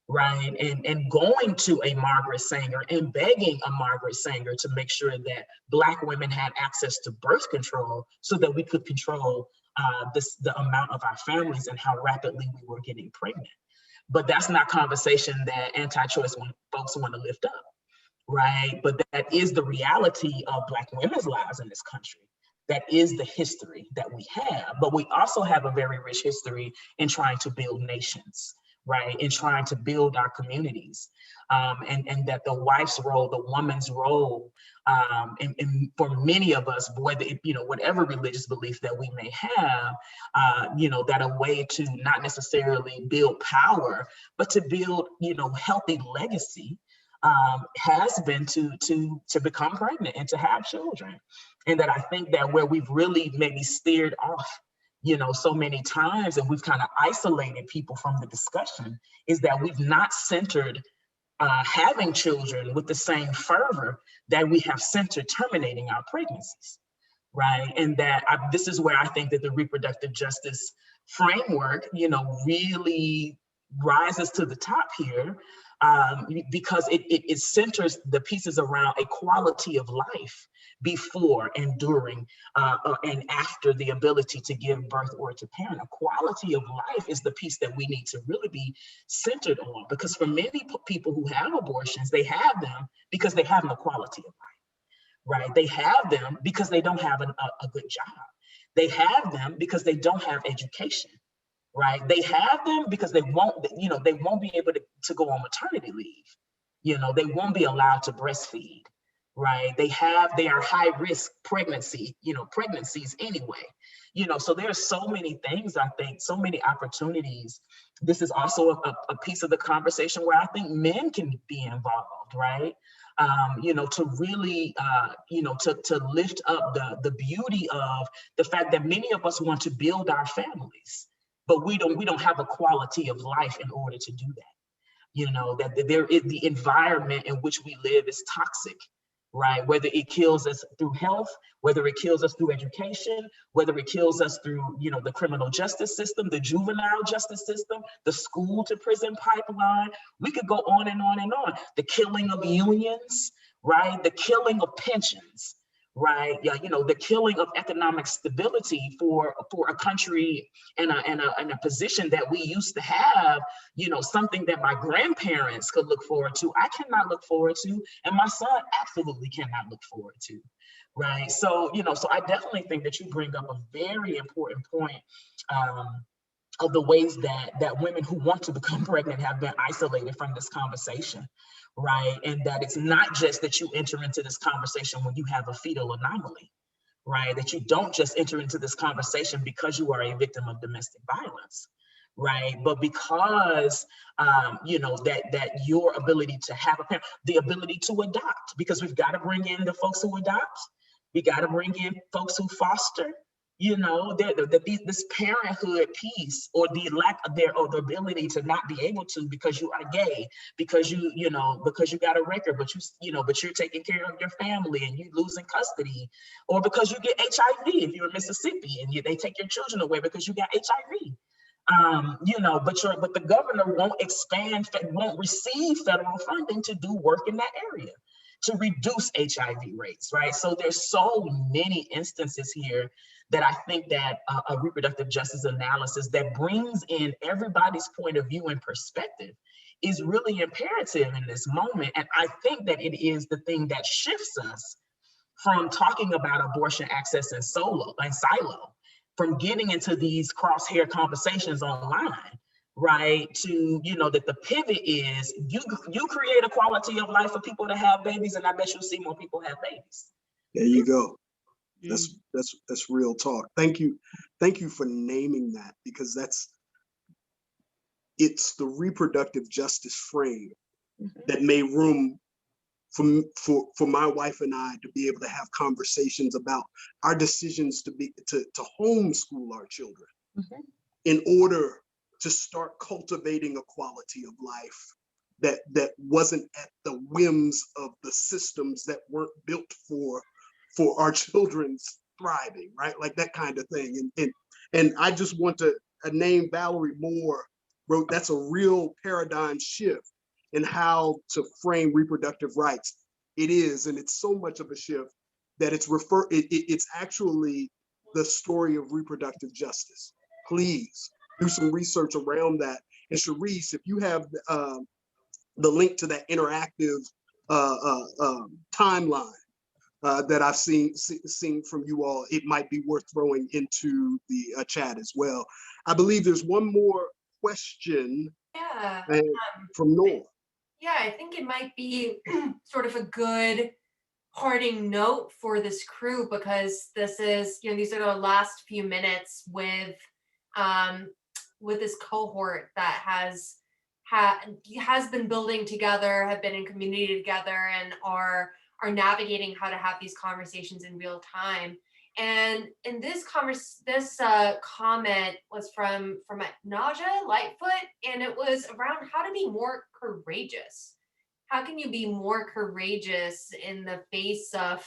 Right, and going to a Margaret Sanger and begging a Margaret Sanger to make sure that Black women had access to birth control so that we could control the amount of our families and how rapidly we were getting pregnant. But that's not conversation that anti-choice folks want to lift up, right? But that is the reality of Black women's lives in this country. That is the history that we have, but we also have a very rich history in trying to build nations, right? In trying to build our communities, and that the wife's role, the woman's role, and for many of us, whether it, you know, whatever religious belief that we may have, you know, that a way to not necessarily build power, but to build, you know, healthy legacy, has been to become pregnant and to have children. And that I think that where we've really maybe steered off, you know, so many times, and we've kind of isolated people from the discussion, is that we've not centered having children with the same fervor that we have centered terminating our pregnancies, right? And that this is where I think that the reproductive justice framework, really rises to the top here, because it centers the pieces around a quality of life before and during and after the ability to give birth or to parent. A quality of life is the piece that we need to really be centered on, because for many people who have abortions, they have them because they have no quality of life, right? They have them because they don't have a good job. They have them because they don't have education, right? They have them because they won't be able to go on maternity leave. They won't be allowed to breastfeed, right? They are high risk pregnancies anyway. So there's so many things, I think, so many opportunities. This is also a piece of the conversation where I think men can be involved, right? To really, to lift up the beauty of the fact that many of us want to build our families, but we don't have a quality of life in order to do that. That there is, the environment in which we live is toxic, right? Whether it kills us through health, whether it kills us through education, whether it kills us through, the criminal justice system, the juvenile justice system, the school to prison pipeline. We could go on and on and on. The killing of unions, right? The killing of pensions, right? Yeah, the killing of economic stability for a country and a position that we used to have, something that my grandparents could look forward to. I cannot look forward to, and my son absolutely cannot look forward to, right? So, so I definitely think that you bring up a very important point, of the ways that women who want to become pregnant have been isolated from this conversation, right? And that it's not just that you enter into this conversation when you have a fetal anomaly, right? That you don't just enter into this conversation because you are a victim of domestic violence, right? But because, that your ability to have a parent, the ability to adopt, because we've got to bring in the folks who adopt, we got to bring in folks who foster, this parenthood piece, or the lack of the ability to not be able to because you are gay, because because you got a record, but but you're taking care of your family and you losing custody, or because you get HIV if you're in Mississippi and they take your children away because you got HIV. But the governor won't receive federal funding to do work in that area to reduce HIV rates, right? So there's so many instances here that I think that a reproductive justice analysis that brings in everybody's point of view and perspective is really imperative in this moment. And I think that it is the thing that shifts us from talking about abortion access and silo, from getting into these crosshair conversations online, right? To, that the pivot is you create a quality of life for people to have babies, and I bet you'll see more people have babies. There you go. That's real talk. Thank you for naming that, because it's the reproductive justice frame that made room for my wife and I to be able to have conversations about our decisions to homeschool our children in order to start cultivating a quality of life that wasn't at the whims of the systems that weren't built for our children's thriving, right? Like that kind of thing. And I just want to name Valerie Moore wrote, that's a real paradigm shift in how to frame reproductive rights. It is, and it's so much of a shift that it's actually the story of reproductive justice. Please do some research around that. And Sharice, if you have the link to that interactive timeline that I've seen from you all, it might be worth throwing into the chat as well. I believe there's one more question from Nora. Yeah, I think it might be sort of a good parting note for this crew, because this is, these are the last few minutes with this cohort that has been building together, have been in community together, and are navigating how to have these conversations in real time. And in this comment was from Naja Lightfoot, and it was around how to be more courageous. How can you be more courageous in the face of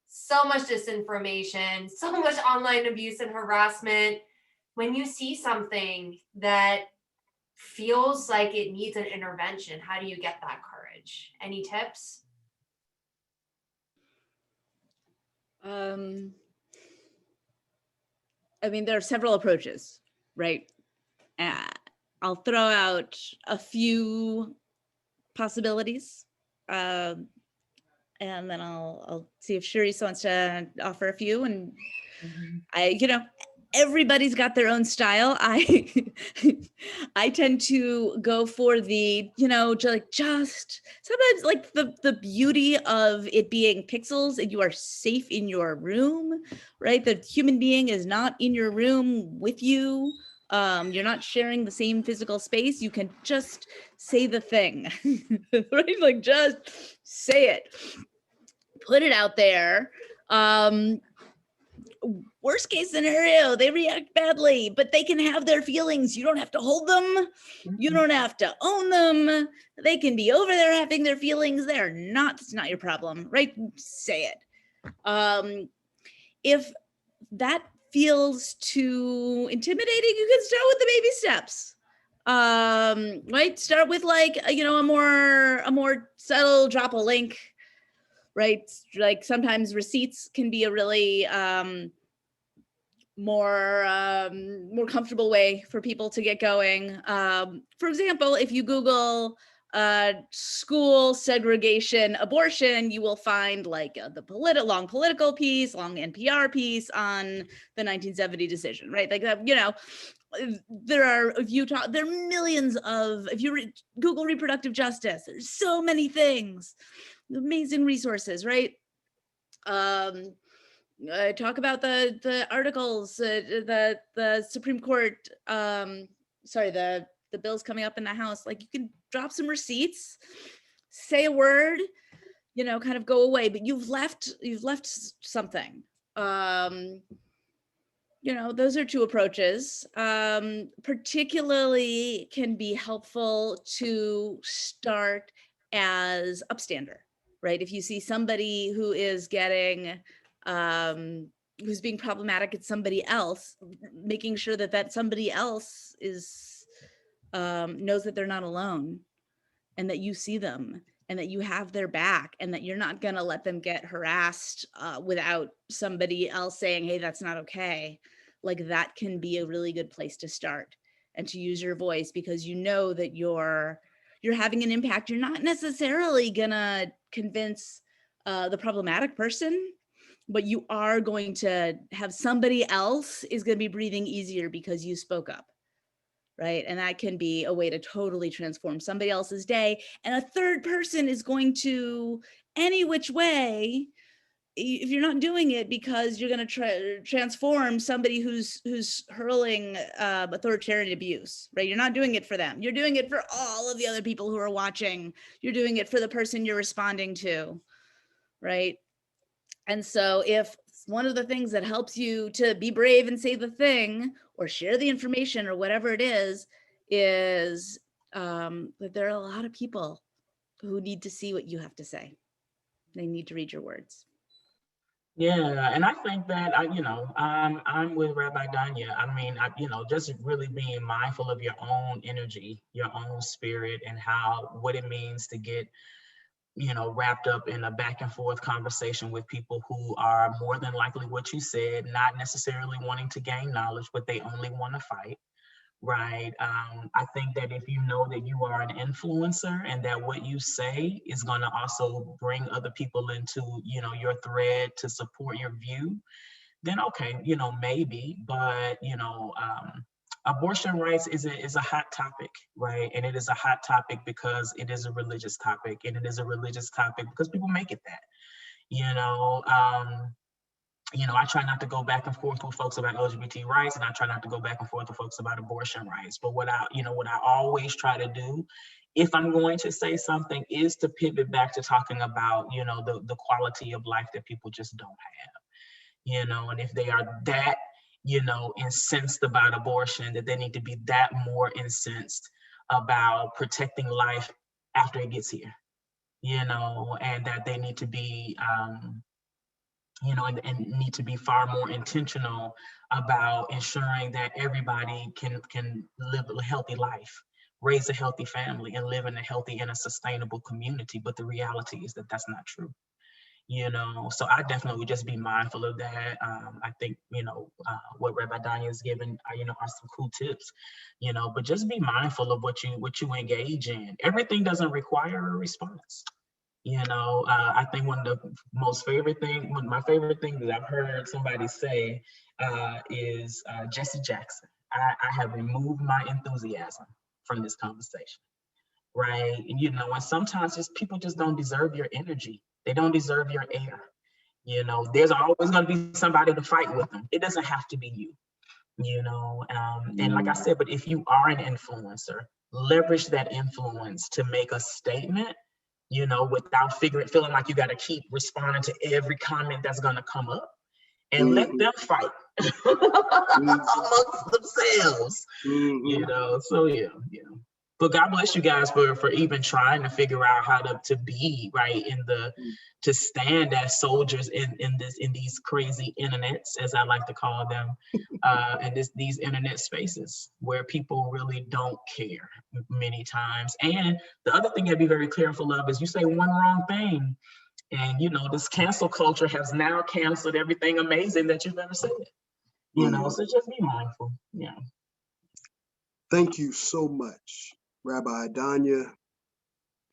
so much disinformation, so much online abuse and harassment, when you see something that feels like it needs an intervention, how do you get that courage? Any tips? I mean, there are several approaches, right? I'll throw out a few possibilities, and then I'll see if Sharice wants to offer a few. And everybody's got their own style. I tend to go for the, just sometimes like the beauty of it being pixels and you are safe in your room, right? The human being is not in your room with you. You're not sharing the same physical space. You can just say the thing, right? Like just say it, put it out there. Worst case scenario, they react badly, but they can have their feelings. You don't have to hold them. You don't have to own them. They can be over there having their feelings. It's not your problem, right? Say it. If that feels too intimidating, you can start with the baby steps. Right? Start with a more subtle, drop a link, right? Like sometimes receipts can be a really more comfortable way for people to get going. For example, if you Google school segregation abortion, you will find the long political piece, long NPR piece on the 1970 decision, right? Like there are millions of, if you Google reproductive justice, there's so many things, amazing resources, right? Talk about the articles, the Supreme Court, the bills coming up in the House. Like you can drop some receipts, say a word, kind of go away, but you've left something. Those are two approaches. Particularly can be helpful to start as upstander, right? If you see somebody who is getting who's being problematic at somebody else, making sure that somebody else is knows that they're not alone and that you see them and that you have their back and that you're not going to let them get harassed without somebody else saying, hey, that's not okay. Like that can be a really good place to start and to use your voice, because you know that you're having an impact. You're not necessarily going to convince the problematic person, but you are going to have somebody else is going to be breathing easier because you spoke up, right? And that can be a way to totally transform somebody else's day. And a third person is going to, any which way, if you're not doing it because you're going to transform somebody who's hurling authoritarian abuse, right? You're not doing it for them. You're doing it for all of the other people who are watching. You're doing it for the person you're responding to, right? And so if one of the things that helps you to be brave and say the thing or share the information or whatever it is that there are a lot of people who need to see what you have to say. They need to read your words. Yeah, and I think that I'm with Rabbi Danya. I mean, just really being mindful of your own energy, your own spirit, and what it means to get wrapped up in a back and forth conversation with people who are more than likely what you said, not necessarily wanting to gain knowledge, but they only want to fight, right? I think that if you know that you are an influencer and that what you say is going to also bring other people into, your thread to support your view, then okay, maybe, but abortion rights is a hot topic, right? And it is a hot topic because it is a religious topic, and it is a religious topic because people make it that. I try not to go back and forth with folks about LGBT rights, and I try not to go back and forth with folks about abortion rights. But what I always try to do, if I'm going to say something, is to pivot back to talking about, the quality of life that people just don't have. And if they are that incensed about abortion, that they need to be that more incensed about protecting life after it gets here, and that they need to be you know, and need to be far more intentional about ensuring that everybody can live a healthy life, raise a healthy family, and live in a healthy and a sustainable community. But the reality is that that's not true. You know, so I definitely would just be mindful of that. I think, you know, what Rabbi Danya has given, you know, are some cool tips, you know, but just be mindful of what you engage in. Everything doesn't require a response. You know, I think one of my favorite things that I've heard somebody say is Jesse Jackson. I have removed my enthusiasm from this conversation, right? And, you know, and sometimes just people just don't deserve your energy. They don't deserve your air. You know, there's always going to be somebody to fight with them. It doesn't have to be you, you know. And like I said, but if you are an influencer, leverage that influence to make a statement, you know, without feeling like you got to keep responding to every comment that's going to come up, and let them fight amongst themselves, you know. So yeah. But God bless you guys for even trying to figure out how to be right to stand as soldiers in these crazy internets, as I like to call them, and these internet spaces where people really don't care many times. And the other thing I'd be very careful of is you say one wrong thing, and you know, this cancel culture has now canceled everything amazing that you've ever said. You know, so just be mindful. Yeah. Thank you so much, Rabbi Danya,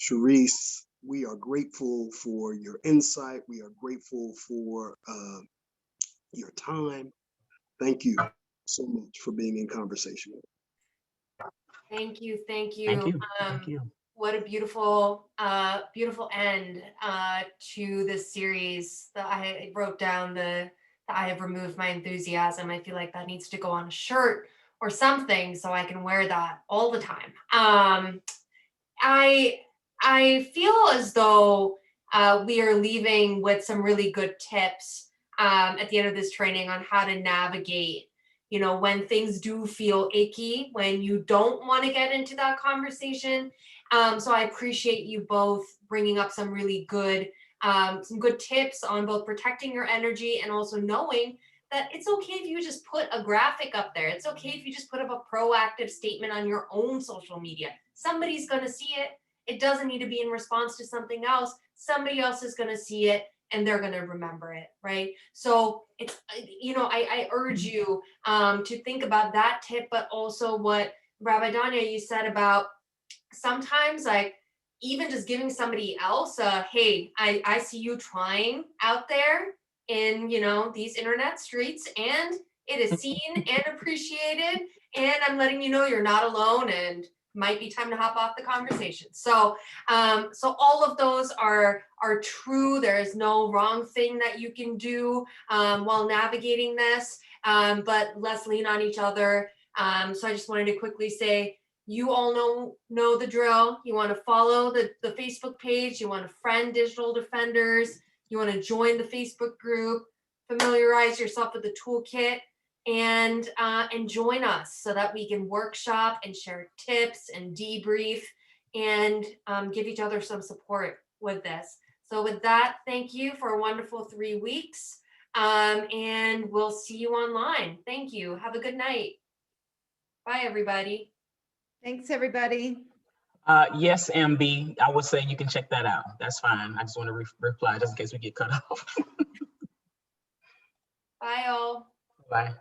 Sharice. We are grateful for your insight. We are grateful for your time. Thank you so much for being in conversation with us. Thank you. Thank you. Thank you. Thank you. What a beautiful, beautiful end to this series. That I wrote down that I have removed my enthusiasm. I feel like that needs to go on a shirt or something so I can wear that all the time. I feel as though we are leaving with some really good tips at the end of this training on how to navigate, you know, when things do feel icky, when you don't want to get into that conversation. So I appreciate you both bringing up some really good, some good tips on both protecting your energy and also knowing that it's okay if you just put a graphic up there. It's okay if you just put up a proactive statement on your own social media. Somebody's going to see it. It doesn't need to be in response to something else. Somebody else is going to see it and they're going to remember it, right? So it's, you know, I urge you to think about that tip, but also what Rabbi Danya, you said about sometimes like even just giving somebody else a, hey, I see you trying out there in, you know, these internet streets, and it is seen and appreciated, and I'm letting you know you're not alone and might be time to hop off the conversation. So so all of those are true. There is no wrong thing that you can do while navigating this, but let's lean on each other. So I just wanted to quickly say, you all know the drill. You want to follow the Facebook page. You want to friend Digital Defenders. You want to join the Facebook group, familiarize yourself with the toolkit, and join us so that we can workshop and share tips and debrief and give each other some support with this. So with that, thank you for a wonderful 3 weeks, and we'll see you online. Thank you. Have a good night. Bye, everybody. Thanks, everybody. Yes, MB, I would say you can check that out. That's fine. I just want to reply just in case we get cut off. Bye, all. Bye.